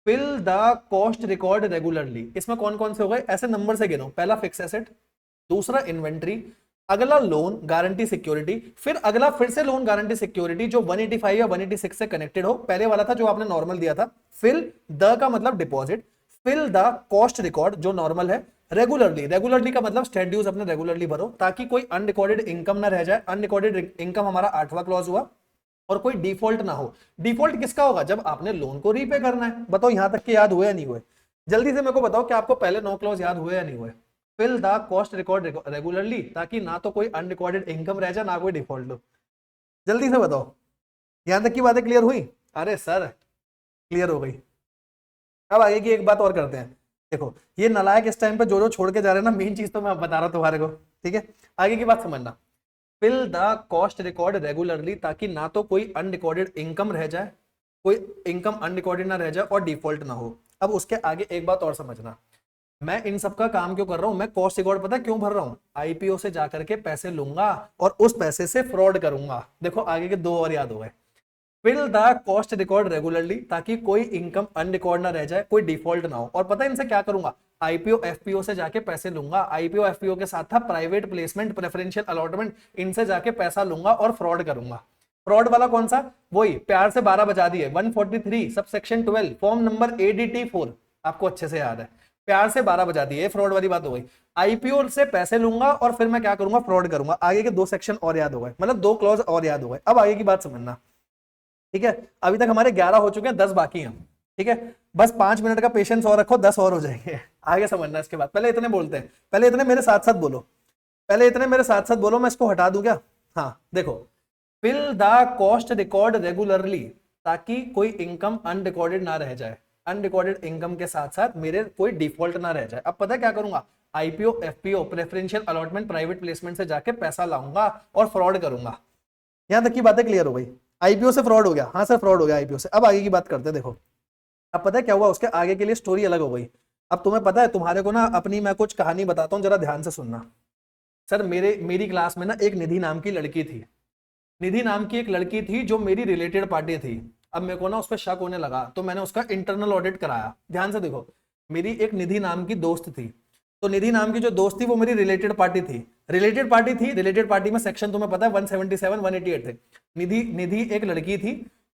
fill the cost record regularly, इसमें कौन कौन से हो गए, ऐसे नंबर से गिनो, पहला फिक्स एसेट, दूसरा इन्वेंट्री, अगला लोन गारंटी सिक्योरिटी, फिर अगला फिर से लोन गारंटी सिक्योरिटी जो 185 या 186 से कनेक्टेड हो, पहले वाला था जो आपने नॉर्मल दिया था, फिल द का मतलब deposit, fill the cost record जो नॉर्मल है, रेगुलरली, रेगुलरली का मतलब स्टेट ड्यूज अपने रेगुलरली भरो, ताकि कोई अनरिकॉर्डेड इनकम ना रह जाए, अनरिकॉर्डेड इनकम हमारा 8वां क्लॉज हुआ, और कोई डिफॉल्ट ना हो। डिफॉल्ट किसका होगा, जब आपने लोन को रीपे करना है। बताओ यहां तक के याद हुए या नहीं हुए, जल्दी से मेरे को बताओ कि आपको पहले 9 क्लॉज याद हुए या नहीं हुए। Fill the cost record regularly, ताकि ना तो कोई अनरिकॉर्डेड इनकम रह जाए ना कोई डिफॉल्ट हो, जल्दी से बताओ, यहां तक की बातें क्लियर हुई, अरे सर क्लियर हो गई। अब आगे की एक बात और करते हैं, देखो ये नालायक इस टाइम पे जो जो छोड़ के जा रहे हैं ना, मेन चीज तो मैं बता रहा हूं तुम्हारे को, ठीक है। आगे की बात समझना, fill the cost record regularly, ताकि ना तो कोई अनरिकॉर्डेड इनकम रह जाए, कोई इनकम अनरिकॉर्डेड ना रह जाए और डिफॉल्ट ना हो। अब उसके आगे एक बात और समझना, मैं इन सब का काम क्यों कर रहा हूं, मैं कॉस्ट रिकॉर्ड पता क्यों भर रहा हूं, आईपीओ से जाकर के पैसे लूंगा और उस पैसे से फ्रॉड करूंगा। देखो आगे के 2 और याद हो गए, fill the cost record regularly, ताकि कोई इनकम अनरिकॉर्ड ना रह जाए, कोई डिफॉल्ट ना हो, और पता है इनसे क्या करूंगा, आईपीओ एफपीओ से जाके पैसे लूंगा, आईपीओ एफपीओ के साथ था प्राइवेट प्लेसमेंट, प्रेफरेंशियल अलॉटमेंट, इनसे जाके पैसा लूंगा और फ्रॉड करूंगा। फ्रॉड वाला कौन सा, वही प्यार से 12 बजा दिए, 143 sub section 12 form number ADT4, आपको अच्छे से याद है, प्यार से 12 बजा दिए, फ्रॉड वाली बात हो गई। आईपीओ से पैसे लूंगा और फिर मैं क्या करूंगा, फ्रॉड करूंगा। आगे के 2 सेक्शन और याद हो गए, मतलब 2 क्लॉज और याद हो गए। अब आगे की बात समझना, ठीक है। अभी तक हमारे 11 हो चुके हैं, 10 बाकी हैं, ठीक है। बस 5 मिनट का पेशेंस और रखो, 10 और हो जाएंगे। आगे समझना इसके बाद, पहले इतने बोलते हैं, पहले इतने मेरे साथ साथ बोलो, पहले इतने मेरे साथ साथ बोलो, मैं इसको हटा दूं क्या, हाँ देखो, fill the cost record regularly, ताकि कोई इनकम अनरिकॉर्डेड ना रह जाए, अनरिकॉर्डेड इनकम के साथ साथ मेरे कोई डिफॉल्ट ना रह जाए। अब पता है क्या करूंगा, IPO FPO preferential allotment private placement से जाके पैसा लाऊंगा और फ्रॉड करूंगा। यहां तक की बातें क्लियर हो गई, आईपीओ से फ्रॉड हो गया, हाँ सर फ्रॉड हो गया आईपीओ से। अब आगे की बात करते हैं, देखो अब पता है क्या हुआ, उसके आगे के लिए स्टोरी अलग हो गई। अब तुम्हें पता है, तुम्हारे को ना अपनी मैं कुछ कहानी बताता हूँ, जरा ध्यान से सुनना। सर मेरी क्लास में ना एक निधि नाम की लड़की थी, निधि नाम की एक लड़की थी जो मेरी रिलेटेड पार्टी थी। अब मेरे को ना उस पर शक होने लगा, तो मैंने उसका इंटरनल ऑडिट कराया। ध्यान से देखो, मेरी एक निधि नाम की दोस्त थी, तो निधि नाम की जो दोस्त थी वो मेरी रिलेटेड पार्टी थी, रिलेटेड पार्टी थी, रिलेटेड पार्टी में सेक्शन तुम्हें पता है 177 188 थे। निधि निधि एक लड़की थी,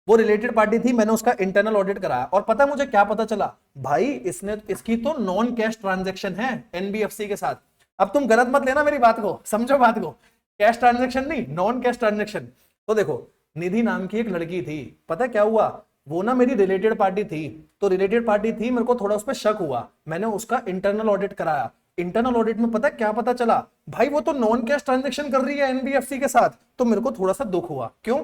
वो रिलेटेड पार्टी थी, मैंने उसका इंटरनल ऑडिट कराया, और पता है मुझे क्या पता चला, भाई इसकी तो नॉन कैश ट्रांजेक्शन है एनबीएफसी के साथ। अब तुम गलत मत लेना मेरी बात को, समझो बात को, कैश ट्रांजेक्शन नहीं, नॉन कैश ट्रांजेक्शन। तो देखो निधि नाम की एक लड़की थी, पता क्या हुआ, वो ना मेरी रिलेटेड पार्टी थी, तो रिलेटेड पार्टी थी, मेरे को थोड़ा उस पर शक हुआ, मैंने उसका इंटरनल ऑडिट कराया। इंटरनल ऑडिट में पता क्या पता चला, भाई वो तो नॉन कैश ट्रांजेक्शन कर रही है एनबीएफसी के साथ। तो मेरे को थोड़ा सा दुख हुआ, क्यों,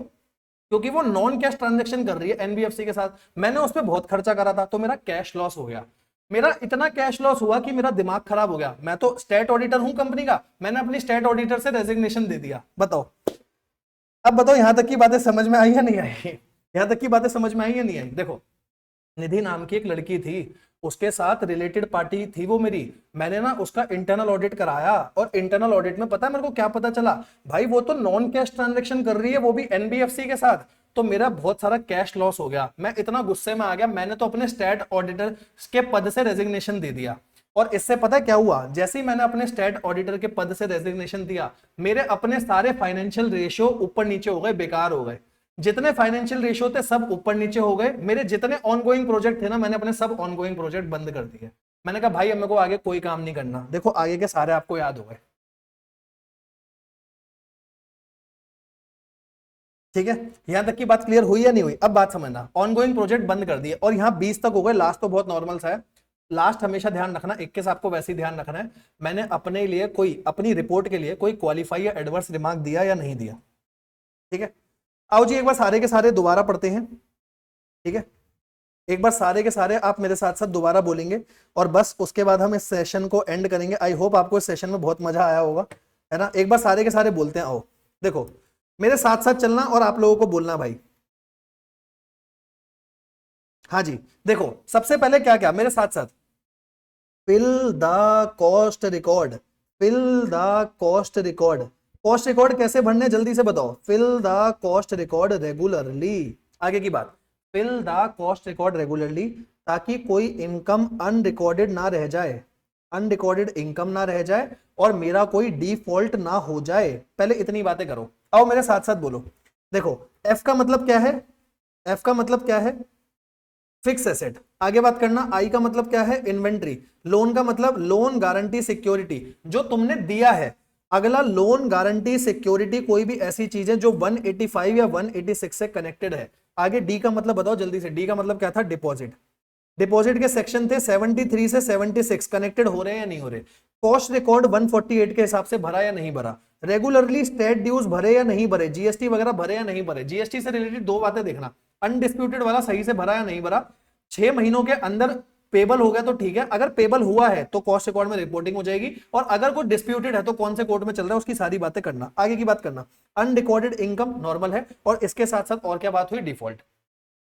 क्योंकि वो नॉन कैश ट्रांजेक्शन कर रही है एनबीएफसी के साथ। मैंने उस पर बहुत खर्चा करा था तो मेरा कैश लॉस हो गया। मेरा इतना कैश लॉस हुआ कि मेरा दिमाग खराब हो गया। मैं तो स्टेट ऑडिटर हूं कंपनी का, मैंने अपनी स्टेट ऑडिटर से रेजिग्नेशन दे दिया। बताओ, अब बताओ यहां तक की बातें समझ में आई या नहीं आई? यहां तक की बातें समझ में आई या नहीं आई? देखो, निधि नाम की एक लड़की थी, उसके साथ रिलेटेड पार्टी थी वो मेरी। मैंने ना उसका इंटरनल ऑडिट कराया और इंटरनल ऑडिट में पता है मेरे को क्या पता चला? भाई वो तो नॉन कैश ट्रांजैक्शन कर रही है, वो भी एनबीएफसी के साथ। तो मेरा बहुत सारा कैश लॉस हो गया। मैं इतना गुस्से में आ गया, मैंने तो अपने स्टेट ऑडिटर के पद से रेजिग्नेशन दे दिया। और इससे पता है क्या हुआ? जैसे ही मैंने अपने स्टेट ऑडिटर के पद से रेजिग्नेशन दिया, मेरे अपने सारे फाइनेंशियल रेशियो ऊपर नीचे हो गए, बेकार हो गए। जितने फाइनेंशियल रेशियो थे सब ऊपर नीचे हो गए। मेरे जितने ऑनगोइंग प्रोजेक्ट थे ना, मैंने अपने सब ऑनगोइंग प्रोजेक्ट बंद कर दिए। मैंने कहा भाई अब मेरे को आगे कोई काम नहीं करना। देखो आगे के सारे आपको याद हो गए। ठीक है, यहां तक की बात क्लियर हुई या नहीं हुई? अब बात समझना, ऑनगोइंग प्रोजेक्ट बंद कर दिए और यहाँ 20 तक हो गए। लास्ट तो बहुत नॉर्मल सा है, लास्ट हमेशा ध्यान रखना, 21 आपको वैसे ही ध्यान रखना है। मैंने अपने लिए कोई, अपनी रिपोर्ट के लिए कोई क्वालिफाई या एडवर्स रिमार्क दिया या नहीं दिया? ठीक है, आओ जी एक बार सारे के सारे दोबारा पढ़ते हैं। ठीक है, एक बार सारे के सारे आप मेरे साथ साथ दोबारा बोलेंगे और बस उसके बाद हम इस सेशन को एंड करेंगे। आई होप आपको इस सेशन में बहुत मजा आया होगा, है ना? एक बार सारे के सारे बोलते हैं। आओ देखो, मेरे साथ साथ चलना और आप लोगों को बोलना भाई। हाँ जी, देखो सबसे पहले क्या क्या, मेरे साथ साथ, fill the cost record. Fill the cost record. Cost record कैसे भरने, जल्दी से बताओ। Fill the cost record regularly. आगे की बात, fill the cost record regularly, ताकि कोई इनकम अनरिकॉर्डेड ना रह जाए, अनरिकॉर्डेड इनकम ना रह जाए और मेरा कोई डिफॉल्ट ना हो जाए। पहले इतनी बातें करो, आओ मेरे साथ साथ बोलो। देखो एफ का मतलब क्या है? एफ का मतलब क्या है? Fix asset. आगे बात करना, आई का मतलब क्या है? इन्वेंट्री। लोन का मतलब लोन गारंटी सिक्योरिटी, जो तुमने दिया है। अगला, लोन गारंटी सिक्योरिटी कोई भी ऐसी चीज है जो 185 या 186 से कनेक्टेड है। आगे डी का मतलब बताओ जल्दी से। डी का मतलब क्या था? डिपॉजिट। डिपॉजिट के सेक्शन थे 73 से 76, कनेक्टेड हो रहे हैं या नहीं हो रहे? कॉस्ट रिकॉर्ड 148 के हिसाब से भरा या नहीं भरा? रेगुलरली स्टेट ड्यूज भरे या नहीं भरे? जीएसटी वगैरह भरे या नहीं भरे? जीएसटी से रिलेटेड दो बातें देखना, अनडिस्प्यूटेड वाला सही से भरा या नहीं भरा? 6 महीनों के अंदर पेबल हो गया तो ठीक है, अगर पेबल हुआ है तो कॉस्ट रिकॉर्ड में रिपोर्टिंग हो जाएगी, और अगर कोई डिस्प्यूटेड है तो कौन से कोर्ट में चल रहा है उसकी सारी बातें करना। आगे की बात करना, अनरिकॉर्डेड इनकम नॉर्मल है, और इसके साथ साथ और क्या बात हुई? डिफॉल्ट।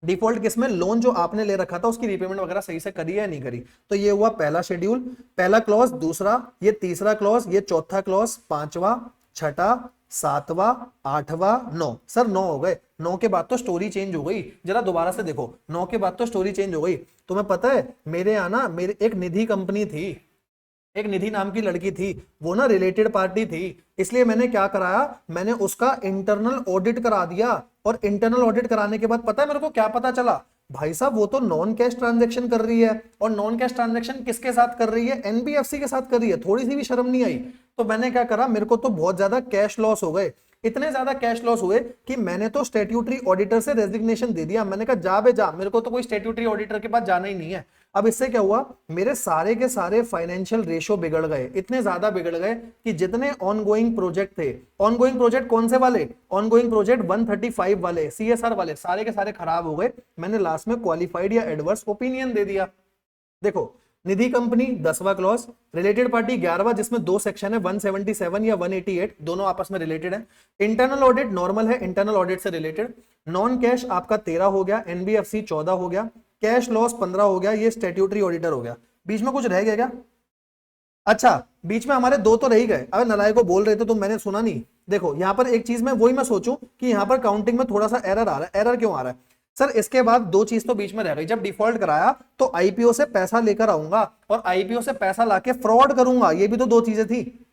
डिफॉल्ट किसमें? लोन जो आपने ले रखा था उसकी रीपेमेंट वगैरह सही से करी है या नहीं करी? तो ये हुआ पहला शेड्यूल, पहला क्लॉज। दूसरा, ये तीसरा क्लॉज, ये चौथा क्लॉज, पांचवा, छठा, सातवां, आठवां, नौ। सर 9 हो गए। 9 के बाद तो स्टोरी चेंज हो गई। जरा दोबारा से देखो, 9 के बाद तो स्टोरी चेंज हो गई। तुम्हें पता है मेरे यहाँ ना, मेरे एक निधि कंपनी थी, एक निधि नाम की लड़की थी, वो ना रिलेटेड पार्टी थी। इसलिए मैंने क्या कराया, मैंने उसका इंटरनल ऑडिट करा दिया। और इंटरनल ऑडिट कराने के बाद पता है मेरे को क्या पता चला? भाई साहब वो तो नॉन कैश ट्रांजैक्शन कर रही है, और नॉन कैश ट्रांजैक्शन किसके साथ कर रही है? एनबीएफसी के साथ कर रही है। थोड़ी सी भी शर्म नहीं आई। तो मैंने क्या करा, मेरे को तो बहुत ज्यादा कैश लॉस हो गए। इतने ज्यादा कैश लॉस हुए कि मैंने तो स्टैट्यूटरी ऑडिटर से रेजिग्नेशन दे दिया। मैंने कहा जा बे जा, मेरे को तो कोई स्टैट्यूटरी ऑडिटर के पास जाना ही नहीं है। अब इससे क्या हुआ, मेरे सारे के सारे फाइनेंशियल रेशो बिगड़ गए, इतने ज्यादा बिगड़ गए कि जितने ऑनगोइंग प्रोजेक्ट थे, ऑनगोइंग प्रोजेक्ट कौन से वाले? ऑनगोइंग प्रोजेक्ट 135 वाले, सीएसआर वाले, सारे के सारे खराब हो गए। मैंने लास्ट में क्वालिफाइड या एडवर्स ओपिनियन दे दिया। देखो, निधि कंपनी 10वां क्लॉज, रिलेटेड पार्टी 11वां, जिसमें दो सेक्शन है, 177 या 188, दोनों आपस में रिलेटेड है। इंटरनल ऑडिट नॉर्मल है, इंटरनल ऑडिट से रिलेटेड। नॉन कैश आपका 13 हो गया, एनबीएफसी 14 हो गया, कैश लॉस 15 हो गया, ये स्टैट्यूटरी ऑडिटर हो गया। बीच में कुछ रह गया क्या? अच्छा, बीच में हमारे दो तो रह ही गए। अबे नलायक को बोल रहे थे तो मैंने सुना नहीं। देखो यहाँ पर एक चीज में वही मैं सोचूं कि यहाँ पर काउंटिंग में थोड़ा सा एरर आ रहा है। एरर क्यों आ रहा है सर? इसके बाद दो चीज तो बीच में रह गई। जब डिफॉल्ट कराया तो आईपीओ से पैसा लेकर आऊंगा, और आईपीओ से पैसा लाके फ्रॉड करूंगा, ये भी तो दो चीजें थी।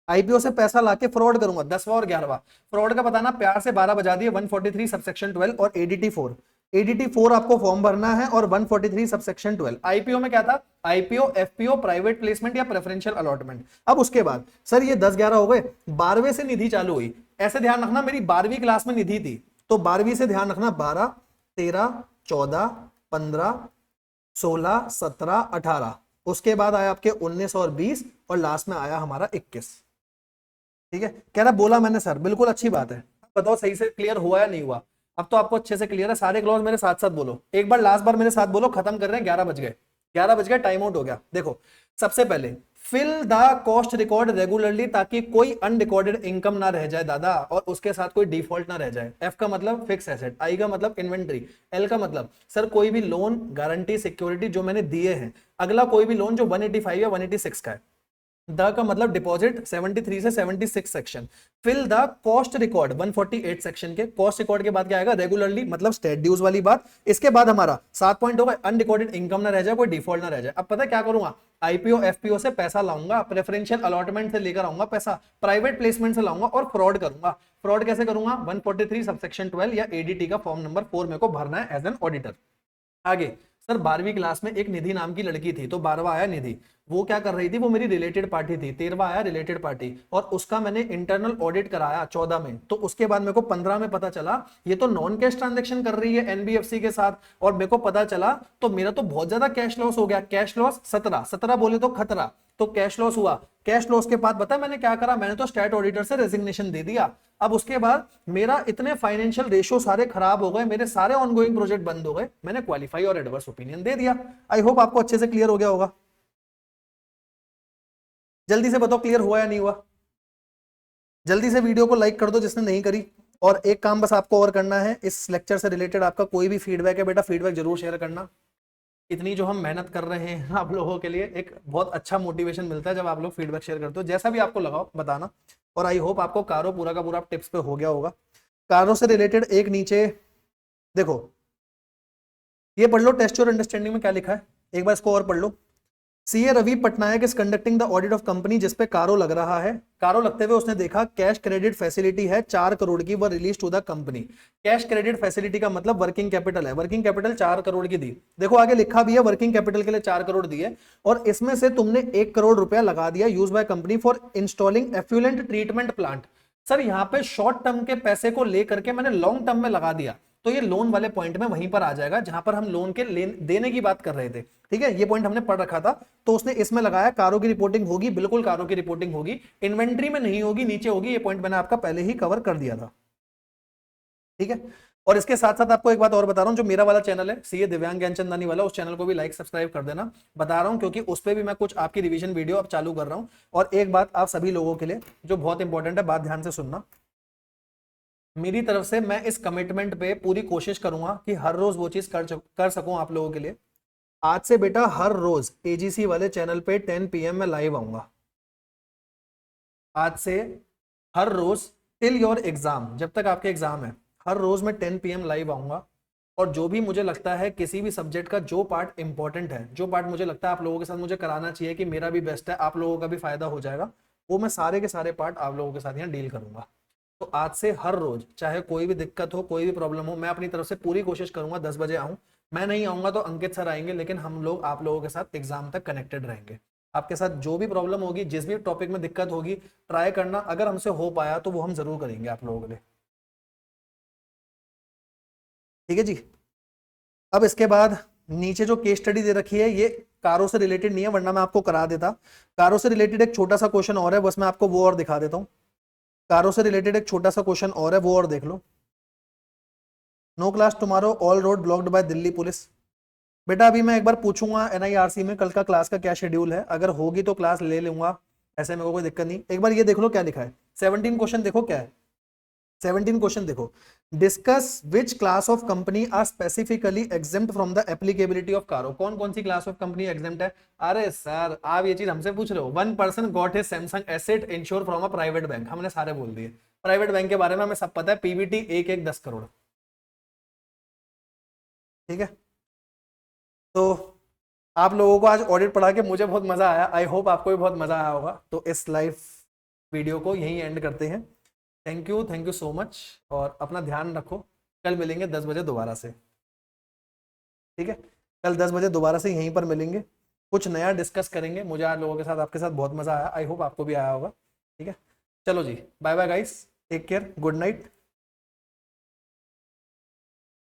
आईपीओ से पैसा लाके फ्रॉड करूंगा, 10वां और 11वां। फ्रॉड का बताना प्यार से 12 बजा दिए, 143 सबसेक्शन 12 और एडीटी 4। एडीटी 4 आपको फॉर्म भरना है, और 143 सबसेक्शन 12। आईपीओ में क्या था? आईपीओ, एफपीओ, प्राइवेट प्लेसमेंट या प्रेफरेंशियल अलॉटमेंट। अब उसके बाद सर ये 10-11 हो गए, 12वें से निधि चालू हुई। ऐसे ध्यान रखना, मेरी 12वीं क्लास में निधि थी, तो 12वीं से ध्यान रखना, 12, 13, 14, 15, 16, 17, 18। उसके बाद आया आपके 19 और 20, और लास्ट में आया हमारा 21। ठीक है, कह रहा बोला मैंने सर, बिल्कुल अच्छी बात है। बताओ सही से क्लियर हुआ या नहीं हुआ? अब तो आपको अच्छे से क्लियर है। सारे क्लॉज मेरे साथ साथ बोलो, एक बार लास्ट बार मेरे साथ बोलो, खत्म कर रहे हैं, 11 बज गए, 11 बज गए, टाइम आउट हो गया। देखो सबसे पहले fill the cost record regularly, ताकि कोई अनरिकॉर्डेड इनकम ना रह जाए दादा, और उसके साथ कोई डिफॉल्ट ना रह जाए। एफ का मतलब फिक्स एसेट, आई का मतलब इन्वेंट्री, एल का मतलब सर कोई भी लोन, गारंटी, सिक्योरिटी जो मैंने दिए हैं, अगला कोई भी लोन जो 185 या 186 का है। द का मतलब डिपॉजिट 73 से 76 section. Fill the cost record 148 section के। कॉस्ट रिकॉर्ड के बाद क्या आएगा, रेगुलरली मतलब स्टेट ड्यूज वाली बात। इसके बाद हमारा 7 पॉइंट होगा, अनरिकॉर्डेड इनकम ना रह जाए, कोई डिफॉल्ट ना रह जाए। अब पता है क्या करूंगा, आईपीओ एफपीओ से पैसा लाऊंगा, प्रेफरेंशियल अलॉटमेंट से लेकर आऊंगा पैसा, प्राइवेट प्लेसमेंट से लाऊंगा और फ्रॉड करूंगा। फ्रॉड कैसे करूंगा, 143 सबसेक्शन 12 या एडीटी का फॉर्म नंबर 4 मेरे को भरना है एज एन ऑडिटर। आगे सर 12वीं क्लास में एक निधि नाम की लड़की थी, तो 12वां आया निधि, वो क्या कर रही थी, वो मेरी रिलेटेड पार्टी थी। 13वां आया रिलेटेड पार्टी, और उसका मैंने इंटरनल ऑडिट कराया 14 में। तो उसके बाद मेरे को 15 में पता चला ये तो नॉन कैश ट्रांजेक्शन कर रही है एनबीएफसी के साथ, और मेरे को पता चला तो मेरा तो बहुत ज्यादा कैश लॉस हो गया। कैश लॉस 17 बोले तो खतरा, तो कैश लॉस हुआ। कैश लॉस के बाद पता है मैंने क्या करा, मैंने तो स्टेट ऑडिटर से रेजिग्नेशन दे दिया। अब उसके बाद मेरा इतने फाइनेंशियल रेशियो सारे खराब हो गए, मेरे सारे ऑनगोइंग प्रोजेक्ट बंद हो गए, मैंने क्वालिफाई और एडवर्स ओपिनियन दे दिया। आई होप आपको अच्छे से क्लियर हो गया होगा। जल्दी से बताओ क्लियर हुआ या नहीं हुआ। जल्दी से वीडियो को लाइक कर दो जिसने नहीं करी। और एक काम बस आपको और करना है, इस लेक्चर से रिलेटेड आपका कोई भी फीडबैक है बेटा, फीडबैक जरूर शेयर करना। इतनी जो हम मेहनत कर रहे हैं आप लोगों के लिए, एक बहुत अच्छा मोटिवेशन मिलता है जब आप लोग फीडबैक शेयर करते हो। जैसा भी आपको लगाओ बताना। और आई होप आपको कारो पूरा का पूरा टिप्स पे हो गया होगा। कारो से रिलेटेड एक नीचे देखो, ये पढ़ लो, टेस्ट योर अंडरस्टैंडिंग में क्या लिखा है, एक बार इसको और पढ़ लो। CA Ravi Patnaik is conducting the audit of company, जिसपे कारो लग रहा है। कारो लगते हुए उसने देखा कैश क्रेडिट फैसिलिटी है 4 करोड़ की, वो release to the company. Cash credit facility का मतलब वर्किंग कैपिटल है, वर्किंग कैपिटल 4 करोड़ की दी। देखो आगे लिखा भी है वर्किंग कैपिटल के लिए 4 करोड़ दिए, और इसमें से तुमने 1 करोड़ रुपया लगा दिया use by company for installing effluent treatment plant. Sir यहाँ पे शॉर्ट टर्म के पैसे को लेकर के मैंने लॉन्ग टर्म में लगा दिया, तो ये लोन वाले पॉइंट में वहीं पर आ जाएगा जहां पर हम लोन के देने की बात कर रहे थे। ठीक है, ये पॉइंट हमने पढ़ रखा था, तो उसने इसमें लगाया। कारों की रिपोर्टिंग होगी, बिल्कुल कारों की रिपोर्टिंग होगी, इन्वेंट्री में नहीं होगी, नीचे होगी। ये पॉइंट मैंने आपका पहले ही कवर कर दिया था। ठीक है, और इसके साथ साथ आपको एक बात और बता रहा हूं, जो मेरा वाला चैनल है सीए दिव्यांग ज्ञानचंदानी वाला, उस चैनल को भी लाइक सब्सक्राइब कर देना। बता रहा हूं क्योंकि उस पर भी मैं कुछ आपकी रिवीजन वीडियो अब चालू कर रहा हूं। और एक बात आप सभी लोगों के लिए जो बहुत इंपॉर्टेंट है, बात ध्यान से सुनना। मेरी तरफ से मैं इस कमिटमेंट पे पूरी कोशिश करूंगा कि हर रोज वो चीज कर सकूं आप लोगों के लिए। आज से बेटा हर रोज एजीसी वाले चैनल पे 10 PM में लाइव आऊंगा। आज से हर रोज टिल योर एग्जाम, जब तक आपके एग्जाम है, हर रोज मैं 10 PM लाइव आऊंगा। और जो भी मुझे लगता है किसी भी सब्जेक्ट का जो पार्ट इंपॉर्टेंट है, जो पार्ट मुझे लगता है आप लोगों के साथ मुझे कराना चाहिए कि मेरा भी बेस्ट है, आप लोगों का भी फायदा हो जाएगा, वो मैं सारे के सारे पार्ट आप लोगों के साथ यहाँ डील करूंगा। तो आज से हर रोज चाहे कोई भी दिक्कत हो, कोई भी प्रॉब्लम हो, मैं अपनी तरफ से पूरी कोशिश करूंगा 10 बजे आऊं। मैं नहीं आऊंगा तो अंकित सर आएंगे, लेकिन हम लोग आप लोगों के साथ एग्जाम तक कनेक्टेड रहेंगे। आपके साथ जो भी प्रॉब्लम होगी, जिस भी टॉपिक में दिक्कत होगी, ट्राई करना। अगर हमसे हो पाया तो वो हम जरूर करेंगे आप लोगों के लिए। ठीक है जी। अब इसके बाद नीचे जो केस स्टडी दे रखी है, ये कारों से रिलेटेड नहीं है, वरना मैं आपको करा देता। कारों से रिलेटेड एक छोटा सा क्वेश्चन और है, बस मैं आपको वो और दिखा देता हूँ। कारों से रिलेटेड एक छोटा सा क्वेश्चन और है, वो और देख लो। No class tomorrow, all road blocked by Delhi police. बेटा अभी मैं एक बार पूछूंगा एनआईआरसी में कल का क्लास का क्या शेड्यूल है, अगर होगी तो क्लास ले लूंगा, ऐसे मेरे को कोई दिक्कत नहीं। एक बार ये देख लो क्या लिखा है, 17 क्वेश्चन देखो क्या है। 17 क्वेश्चन देखो, discuss which class of company are specifically exempt from the applicability of CARO. कौन कौन सी क्लास ऑफ कंपनी एग्जेम्प्ट है। अरे सर आप ये चीज हमसे पूछ रहे हो। 1 person got his Samsung asset ensure from a private bank, हमने सारे बोल दिए। प्राइवेट बैंक के बारे में हमें सब पता है, पीबीटी 10 करोड़। ठीक है, तो आप लोगों को आज ऑडिट पढ़ा के मुझे बहुत मजा आया, आई होप आपको भी बहुत मजा आया होगा। तो इस लाइव वीडियो को यहीं एंड करते हैं। थैंक यू सो मच, और अपना ध्यान रखो। कल मिलेंगे 10 बजे दोबारा से। ठीक है, कल 10 बजे दोबारा से यहीं पर मिलेंगे, कुछ नया डिस्कस करेंगे। मुझे आज लोगों के साथ आपके साथ बहुत मजा आया, आई होप आपको भी आया होगा। ठीक है, चलो जी, bye bye guys, take care, good night.